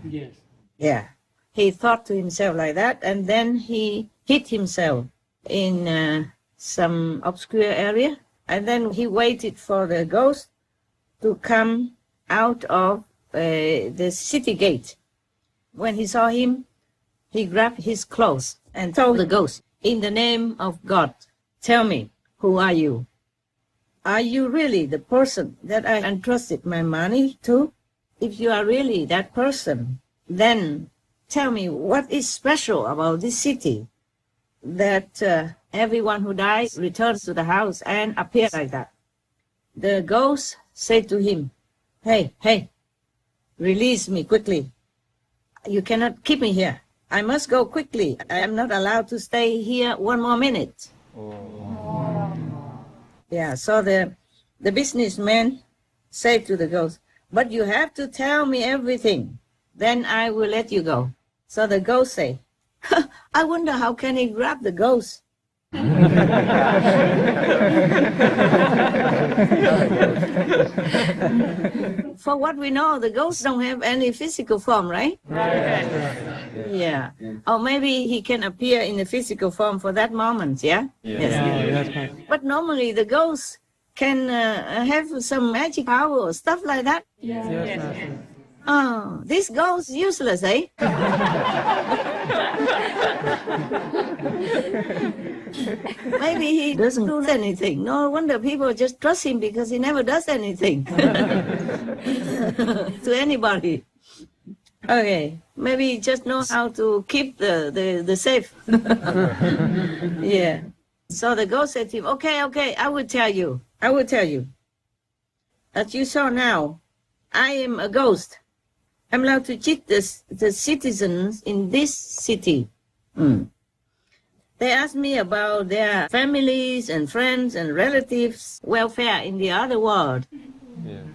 Yes. Yeah. He thought to himself like that, and then he hid himself in some obscure area, and then he waited for the ghost to come out of the city gate. When he saw him, he grabbed his clothes and told the ghost, in the name of God, tell me, who are you? Are you really the person that I entrusted my money to? If you are really that person, then tell me what is special about this city that everyone who dies returns to the house and appears like that. The ghost said to him, hey, release me quickly. You cannot keep me here. I must go quickly. I am not allowed to stay here 1 more minute. Yeah, so the businessman said to the ghost, but you have to tell me everything. Then I will let you go. So the ghost said, I wonder how can he grab the ghost? For what we know, the ghosts don't have any physical form, right? Yeah. Or maybe he can appear in a physical form for that moment, yeah? Yes. But normally the ghosts can have some magic power or stuff like that. Oh, this ghost is useless, eh? Maybe he doesn't do anything. No wonder people just trust him because he never does anything to anybody. Okay, maybe he just knows how to keep the safe. Yeah. So the ghost said to him, okay, I will tell you. As you saw now, I am a ghost. I'm allowed to cheat the citizens in this city. They asked me about their families and friends and relatives' welfare in the other world.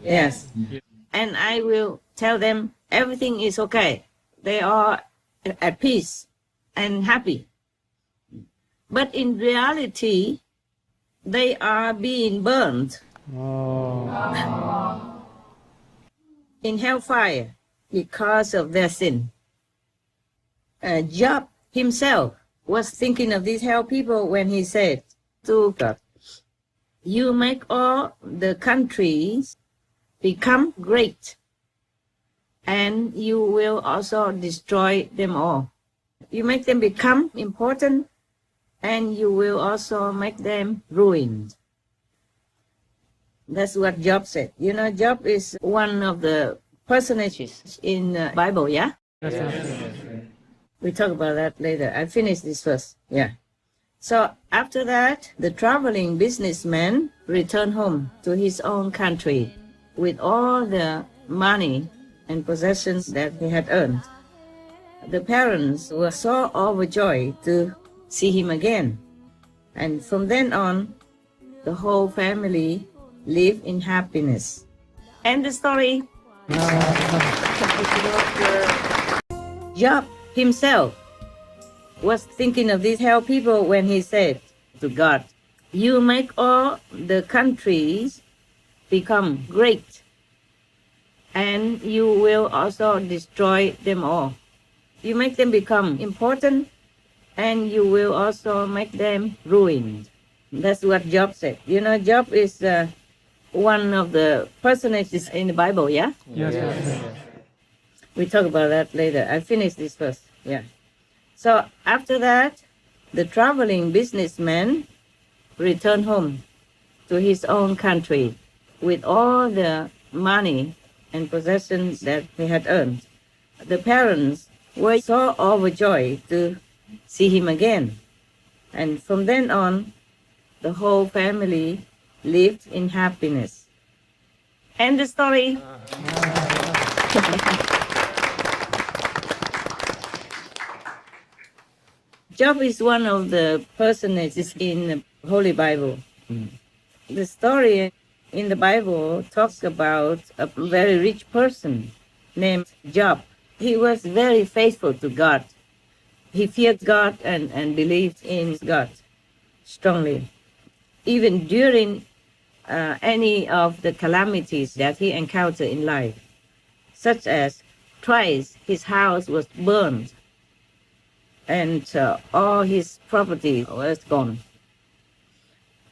Yes. And I will tell them everything is okay. They are at peace and happy. But in reality, they are being burned in hellfire because of their sin. Job himself was thinking of these hell people when he said to God, you make all the countries become great, and you will also destroy them all. You make them become important, and you will also make them ruined. That's what Job said. You know, Job is one of the personages in the Bible, yeah? We talk about that later. I'll finish this first. Yeah. So after that, the traveling businessman returned home to his own country with all the money and possessions that he had earned. The parents were so overjoyed to see him again. And from then on, the whole family lived in happiness. End the story. Job himself was thinking of these hell people when he said to God, "You make all the countries become great, and you will also destroy them all. You make them become important, and you will also make them ruined." That's what Job said. You know, Job is one of the personages in the Bible, yeah? Yes. We talk about that later. I finished this first, yeah. So after that, the traveling businessman returned home to his own country with all the money and possessions that he had earned. The parents were so overjoyed to see him again. And from then on, the whole family lived in happiness. End the story. Job is one of the personages in the Holy Bible. The story in the Bible talks about a very rich person named Job. He was very faithful to God. He feared God and believed in God strongly. Even during any of the calamities that he encountered in life, such as twice his house was burned and all his property was gone.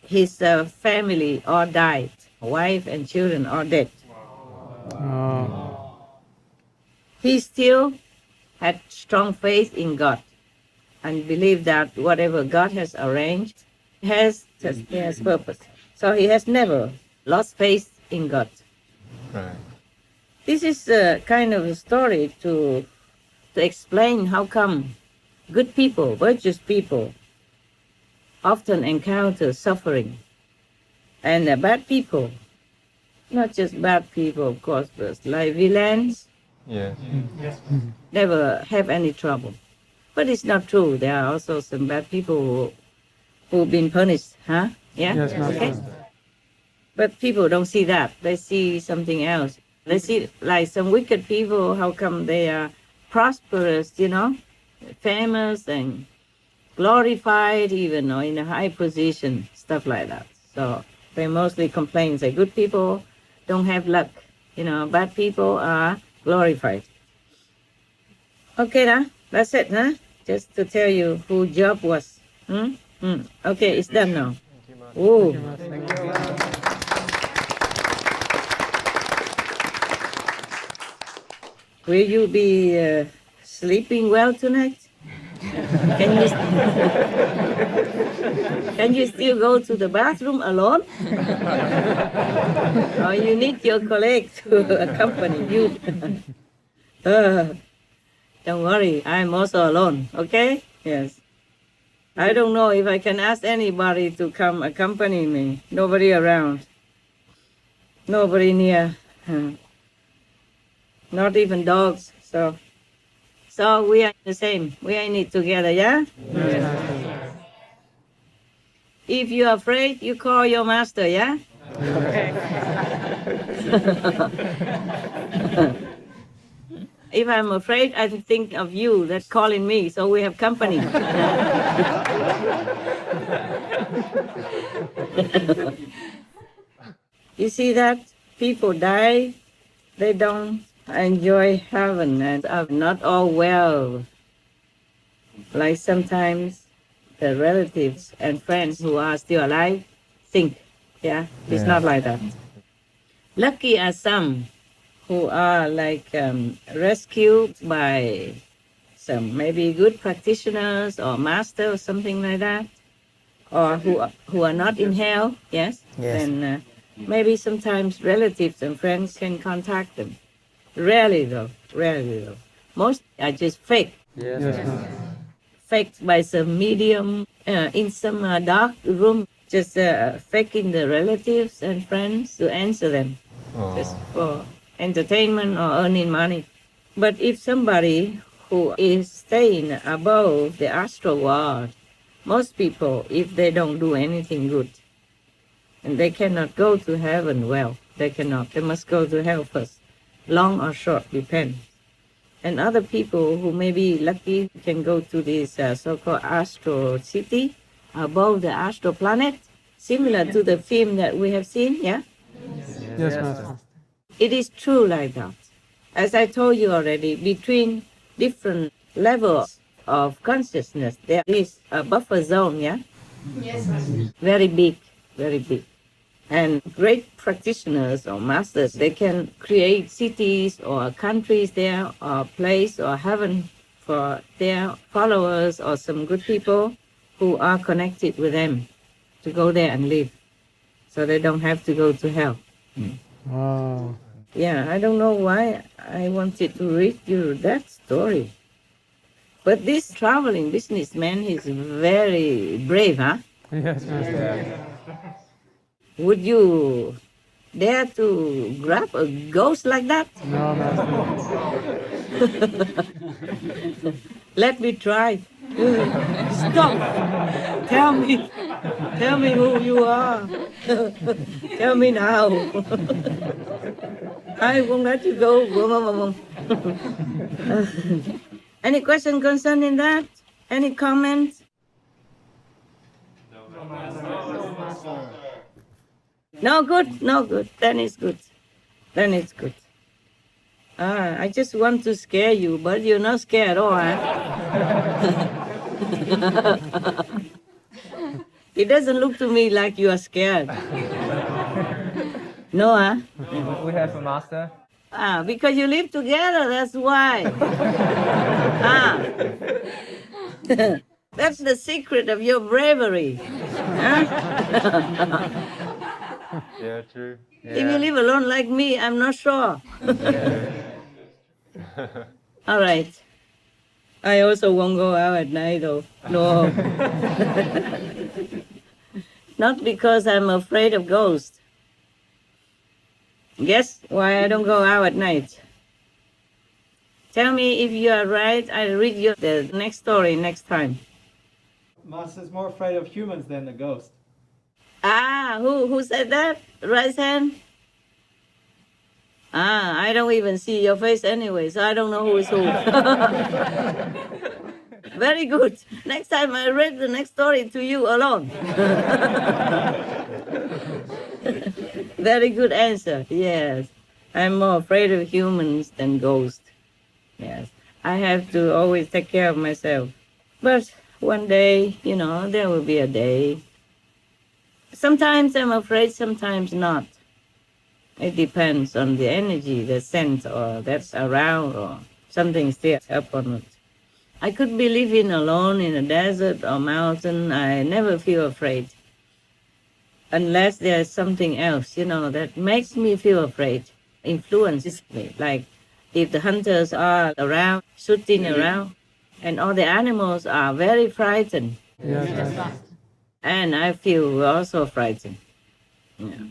His family all died. Wife and children are dead. He still had strong faith in God and believed that whatever God has arranged has purpose. So he has never lost faith in God. Right. This is a kind of a story to explain how come good people, virtuous people, often encounter suffering. And bad people, not just bad people, of course, but like villains, Yes. never have any trouble. But it's not true. There are also some bad people who've been punished, huh? Yeah? Yes, okay. But people don't see that. They see something else. They see like some wicked people, how come they are prosperous, you know, famous and glorified even, or in a high position, stuff like that. So they mostly complain, say good people don't have luck. You know, bad people are glorified. Okay, that's it, huh? Just to tell you who Job was. Okay, it's done now. Ooh. Will you be sleeping well tonight? Can you still go to the bathroom alone? Or you need your colleague to accompany you? Don't worry, I'm also alone, okay? Yes. I don't know if I can ask anybody to come accompany me. Nobody around. Nobody near. Not even dogs, so we are the same. We are in it together, yeah? Yes. If you're afraid, you call your master, yeah? If I'm afraid, I think of you that's calling me, so we have company. You see that? People die, they don't enjoy heaven and are not all well. Like sometimes the relatives and friends who are still alive think, yeah? It's not like that. Lucky are some who are like rescued by some maybe good practitioners or master or something like that, or who are not in hell, yes? Then maybe sometimes relatives and friends can contact them. Rarely though. Most are just fake. Faked by some medium in some dark room, just faking the relatives and friends to answer them. just for entertainment or earning money. But if somebody who is staying above the astral world, most people, if they don't do anything good, and they cannot go to heaven, well, they cannot. They must go to hell first. Long or short, depends. And other people who may be lucky can go to this so-called astral city above the astral planet, similar to the film that we have seen, yeah? Yes, Master. It is true like that. As I told you already, between different levels of consciousness, there is a buffer zone, yeah? Yes, Master. Very big, very big. And great practitioners or masters, they can create cities or countries there, or place or heaven for their followers or some good people who are connected with them to go there and live. So they don't have to go to hell. Wow. Yeah, I don't know why I wanted to read you that story. But this traveling businessman is very brave, huh? Yes, Master. Would you dare to grab a ghost like that? No, Master. Let me try. Stop. Tell me who you are. Tell me now. I won't let you go. Any question concerning that? Any comments? No good, no good. Then it's good. Then it's good. I just want to scare you, but you're not scared at all, huh? It doesn't look to me like you are scared. No, huh? We have a master. Because you live together, that's why. That's the secret of your bravery. Huh? Yeah, true. If you live alone like me, I'm not sure. All right. I also won't go out at night, though. No. Not because I'm afraid of ghosts. Guess why I don't go out at night? Tell me if you are right. I'll read you the next story next time. Master's more afraid of humans than the ghost. Who said that? Right hand? I don't even see your face anyway, so I don't know who is who. Very good. Next time I read the next story to you alone. Very good answer. Yes. I'm more afraid of humans than ghosts. Yes. I have to always take care of myself. But one day, there will be a day. Sometimes I'm afraid, sometimes not. It depends on the energy, the sense, or that's around, or something still up or not. I could be living alone in a desert or mountain. I never feel afraid. Unless there's something else, that makes me feel afraid, influences me. Like if the hunters are around, shooting around, and all the animals are very frightened. Yes. And I feel also frightened. Yeah.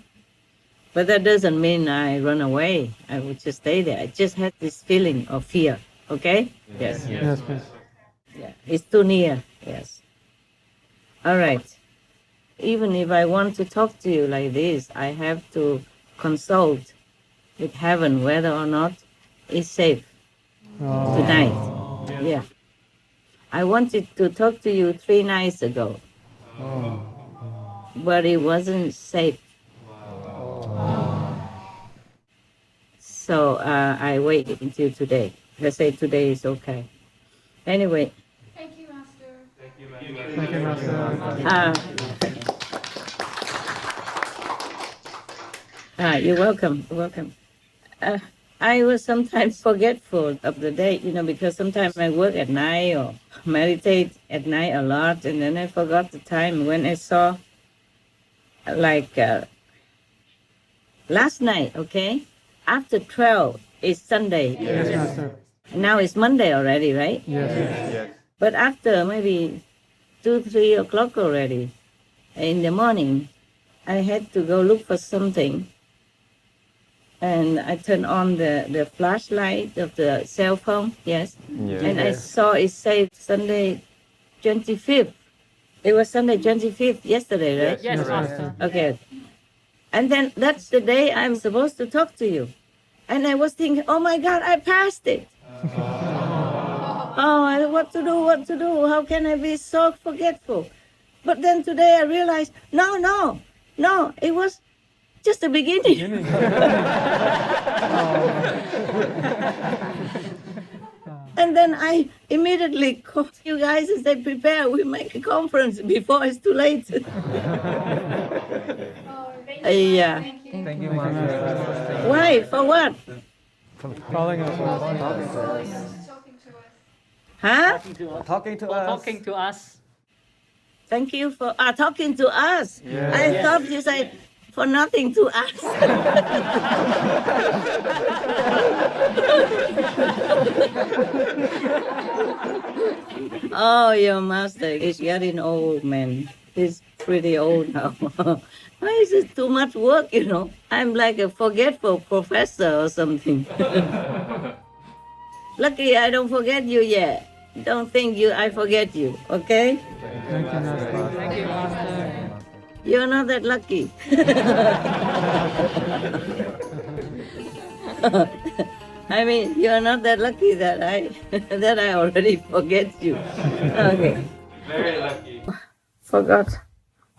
But that doesn't mean I run away. I would just stay there. I just had this feeling of fear. Okay? Yes. Yes, please. Yeah. It's too near. Yes. All right. Even if I want to talk to you like this, I have to consult with heaven whether or not it's safe tonight. Yeah. I wanted to talk to you 3 nights ago. But it wasn't safe. So I waited until today. Let's say today is okay. Anyway. Thank you, Master. Thank you, Master. You're welcome. You're welcome. I was sometimes forgetful of the date, because sometimes I work at night or meditate at night a lot, and then I forgot the time. When I saw, last night, okay, after 12, it's Sunday. Yes, Master. Now it's Monday already, right? Yes. But after maybe 2, 3 o'clock already, in the morning, I had to go look for something. and I turned on the flashlight of the cell phone, yes. Yes. And I saw it said Sunday 25th. It was Sunday 25th yesterday, right? Yes, Master. Okay. And then that's the day I'm supposed to talk to you. And I was thinking, oh my God, I passed it. What to do? How can I be so forgetful? But then today I realized, no, it was just the beginning. And then I immediately called you guys and said, prepare, we make a conference before it's too late. Yeah. Thank you, Master. Why? For what? For calling us. Huh? Talking to us. Talking to us. Thank you for talking to us. Yes. I thought you said for nothing to us. Oh, your master is getting old, man. He's pretty old now. Why is it too much work, you know? I'm like a forgetful professor or something. Lucky I don't forget you yet. Don't think I forget you, okay? Thank you, Master. Thank you, Master. You're not that lucky. I mean, you're not that lucky that I already forget you. Okay. Very lucky. Forgot.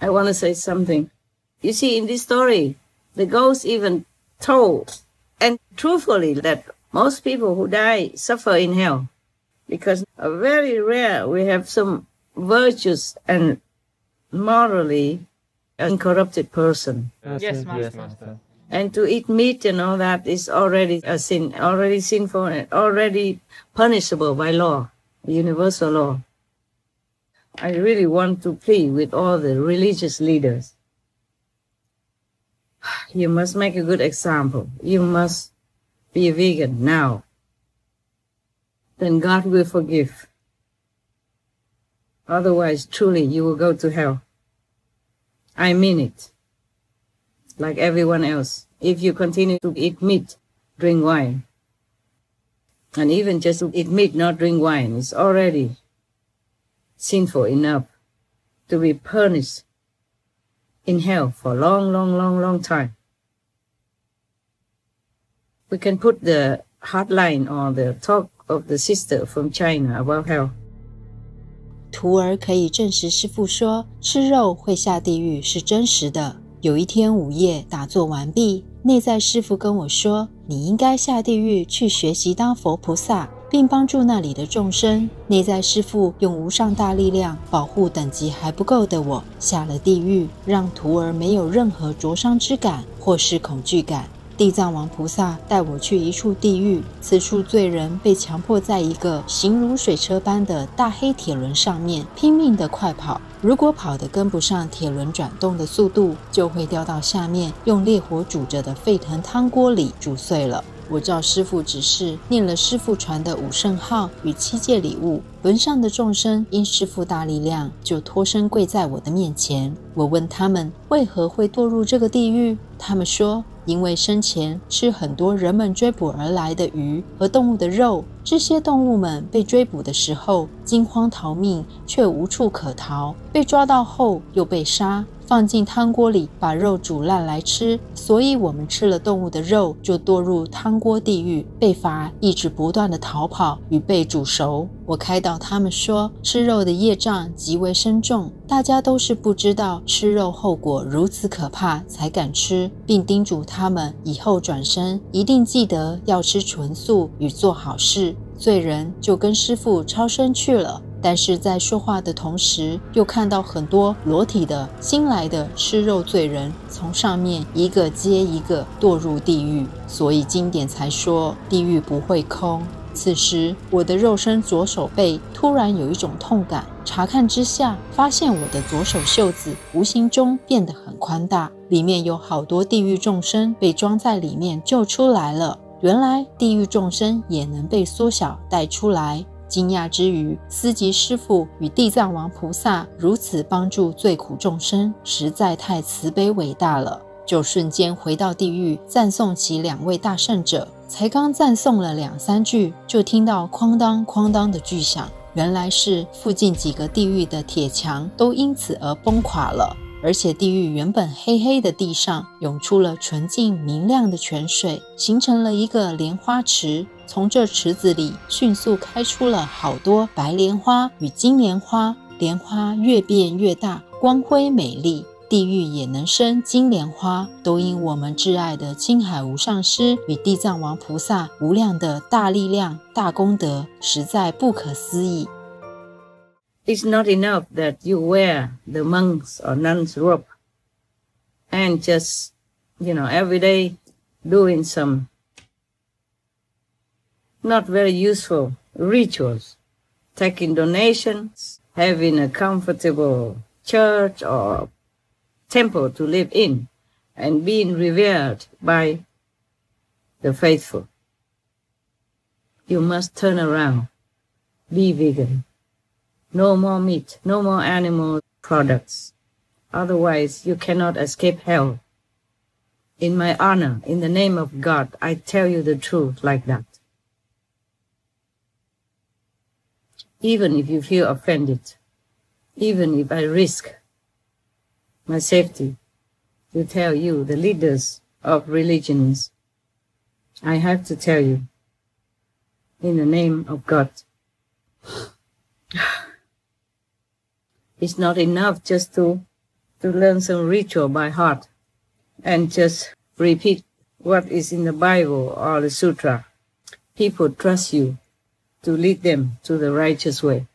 I want to say something. You see, in this story, the ghost even told, and truthfully, that most people who die suffer in hell. Because very rare we have some virtuous and morally uncorrupted person. Yes, Master. Yes, Master. And to eat meat and all that is already a sin, already sinful and already punishable by law, universal law. I really want to plead with all the religious leaders. You must make a good example. You must be a vegan now. Then God will forgive. Otherwise, truly, you will go to hell. I mean it. Like everyone else. If you continue to eat meat, drink wine, and even just to eat meat, not drink wine, is already sinful enough to be punished in hell for a long time. We can put the hotline or the talk of the sister from China about hell. 徒儿可以证实师父说吃肉会下地狱是真实的。有一天午夜打坐完毕，内在师父跟我说，你应该下地狱去学习当佛菩萨，并帮助那里的众生。内在师父用无上大力量保护等级还不够的我，下了地狱，让徒儿没有任何灼伤之感或是恐惧感。地藏王菩萨带我去一处地狱，此处罪人被强迫在一个形如水车般的大黑铁轮上面拼命地快跑，如果跑得跟不上铁轮转动的速度，就会掉到下面用烈火煮着的沸腾汤锅里煮碎了。我照师父指示念了师父传的五圣号与7戒礼物，轮上的众生因师父大力量就脱身跪在我的面前。我问他们为何会堕入这个地狱，他们说因为生前吃很多人们追捕而来的鱼和动物的肉，这些动物们被追捕的时候惊慌逃命，却无处可逃，被抓到后又被杀，放进汤锅里把肉煮烂来吃，所以我们吃了动物的肉就堕入汤锅地狱，被罚一直不断的逃跑与被煮熟。我开导他们说，吃肉的业障极为深重，大家都是不知道吃肉后果如此可怕才敢吃，并叮嘱他们以后转生一定记得要吃纯素与做好事。罪人就跟师父超生去了。但是在说话的同时，又看到很多裸体的新来的吃肉罪人从上面一个接一个堕入地狱，所以经典才说地狱不会空。此时我的肉身左手背突然有一种痛感，查看之下发现我的左手袖子无形中变得很宽大，里面有好多地狱众生被装在里面救出来了。原来地狱众生也能被缩小带出来。惊讶之余，思及师父与地藏王菩萨如此帮助罪苦众生，实在太慈悲伟大了。就瞬间回到地狱，赞颂其2位大圣者。才刚赞颂了2-3句，就听到哐当哐当的巨响，原来是附近几个地狱的铁墙都因此而崩垮了。而且地狱原本黑黑的地上涌出了纯净明亮的泉水，形成了一个莲花池。从这池子里迅速开出了好多白莲花与金莲花，莲花越变越大，光辉美丽。地狱也能生金莲花，都因我们挚爱的青海无上师与地藏王菩萨无量的大力量、大功德，实在不可思议。It's not enough that you wear the monks or nuns robe and just, every day doing some not very useful rituals, taking donations, having a comfortable church or temple to live in, and being revered by the faithful. You must turn around, be vegan. No more meat, no more animal products. Otherwise, you cannot escape hell. In my honor, in the name of God, I tell you the truth like that. Even if you feel offended, even if I risk my safety to tell you, the leaders of religions, I have to tell you, in the name of God. It's not enough just to learn some ritual by heart and just repeat what is in the Bible or the Sutra. People trust you to lead them to the righteous way.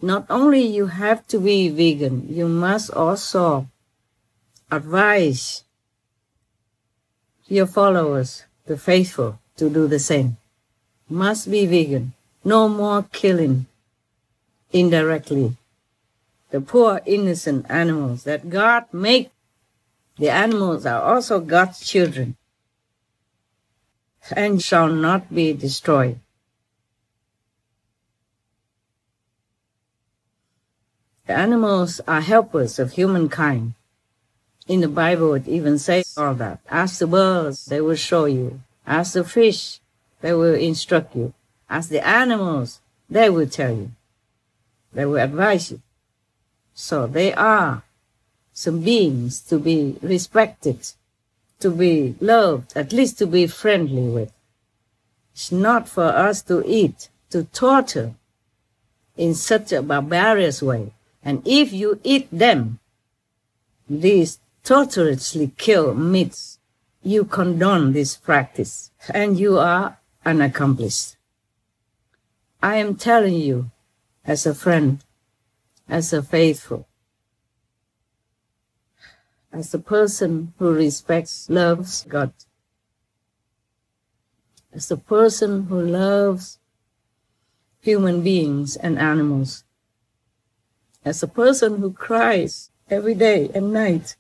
Not only you have to be vegan, you must also advise your followers, the faithful, to do the same. Must be vegan. No more killing indirectly. The poor innocent animals that God made, the animals are also God's children and shall not be destroyed. The animals are helpers of humankind. In the Bible it even says all that. Ask the birds, they will show you. Ask the fish, they will instruct you. Ask the animals, they will tell you. They will advise you. So they are some beings to be respected, to be loved, at least to be friendly with. It's not for us to eat, to torture in such a barbarous way. And if you eat them, these torturously killed meats, you condone this practice, and you are an accomplice. I am telling you, as a friend, as a faithful, as a person who respects, loves God, as a person who loves human beings and animals, as a person who cries every day and night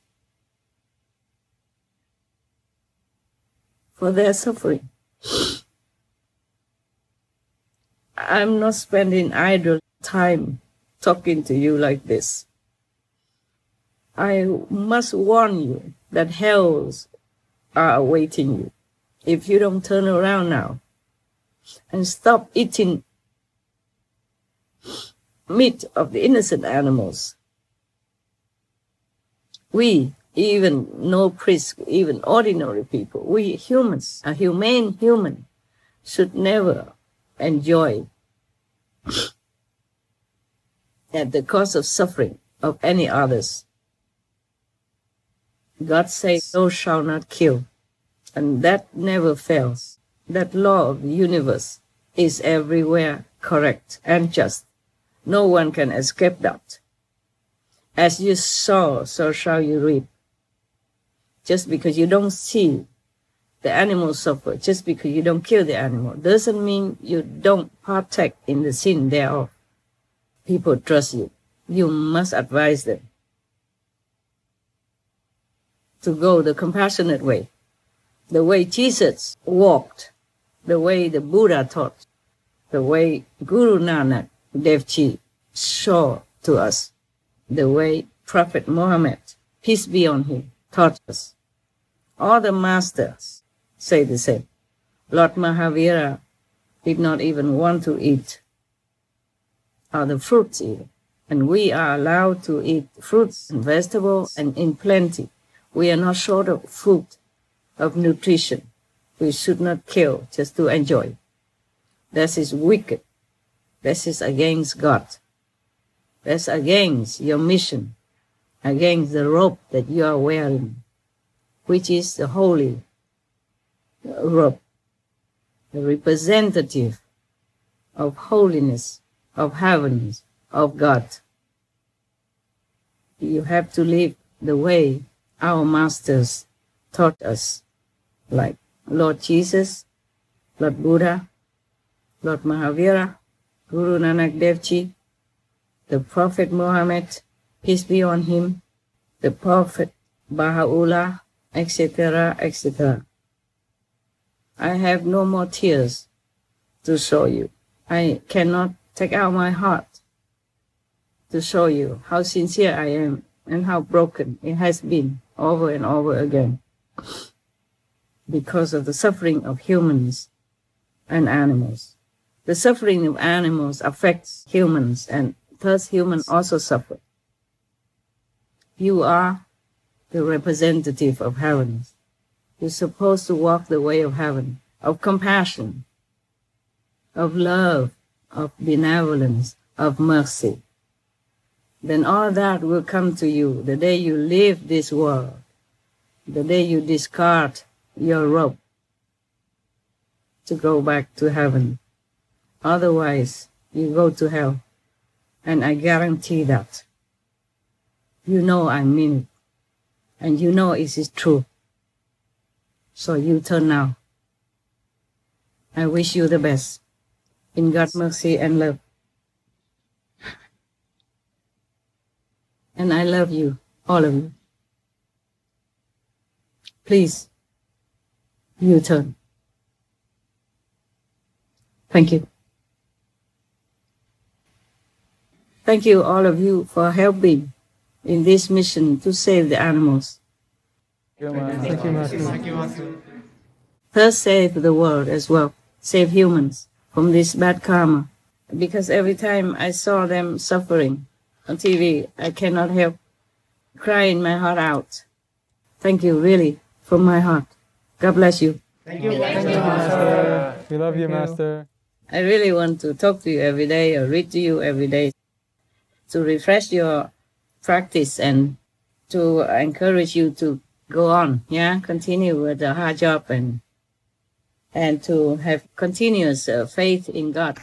for their suffering. I'm not spending idle time talking to you like this. I must warn you that hells are awaiting you if you don't turn around now and stop eating meat of the innocent animals. We, even no priests, even ordinary people, we humans, a humane human, should never enjoy at the cost of suffering of any others. God says, "Thou shalt not kill," and that never fails. That law of the universe is everywhere correct and just. No one can escape that. As you sow, so shall you reap. Just because you don't see the animal suffer, just because you don't kill the animal, doesn't mean you don't partake in the sin thereof. People trust you. You must advise them to go the compassionate way, the way Jesus walked, the way the Buddha taught, the way Guru Nanak Dev Ji showed to us, the way Prophet Muhammad, peace be on him, taught us. All the masters say the same. Lord Mahavira did not even want to eat the fruits even. And we are allowed to eat fruits and vegetables and in plenty. We are not short of food, of nutrition. We should not kill just to enjoy. That is wicked. That is against God. That's against your mission, against the robe that you are wearing, which is the holy robe, the representative of holiness, of heavens, of God. You have to live the way our masters taught us, like Lord Jesus, Lord Buddha, Lord Mahavira, Guru Nanak Dev Ji, the Prophet Muhammad, peace be on him, the Prophet Baha'u'llah, etc., etc. I have no more tears to show you. I cannot take out my heart to show you how sincere I am and how broken it has been over and over again because of the suffering of humans and animals. The suffering of animals affects humans, and thus humans also suffer. You are the representative of heaven. You're supposed to walk the way of heaven, of compassion, of love, of benevolence, of mercy. Then all that will come to you the day you leave this world, the day you discard your robe to go back to heaven. Otherwise, you go to hell. And I guarantee that. You know I mean it. And you know it is true. So you turn now. I wish you the best. In God's mercy and love. And I love you, all of you. Please, you turn. Thank you. Thank you, all of you, for helping in this mission to save the animals. Thank you, Master. Thus save the world as well. Save humans from this bad karma. Because every time I saw them suffering on TV, I cannot help crying my heart out. Thank you, really, from my heart. God bless you. Thank you, Master. We love you, Master. I really want to talk to you every day or read to you every day to refresh your practice and to encourage you to go on, continue with the hard job and to have continuous faith in God.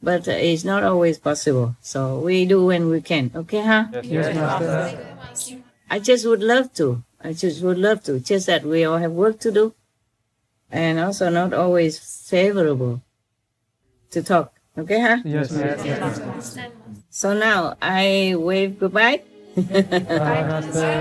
But it's not always possible, so we do when we can, okay, huh? Yes, Master. I just would love to, just that we all have work to do and also not always favorable to talk, okay, huh? Yes, Master. So now I wave goodbye. Bye, Master.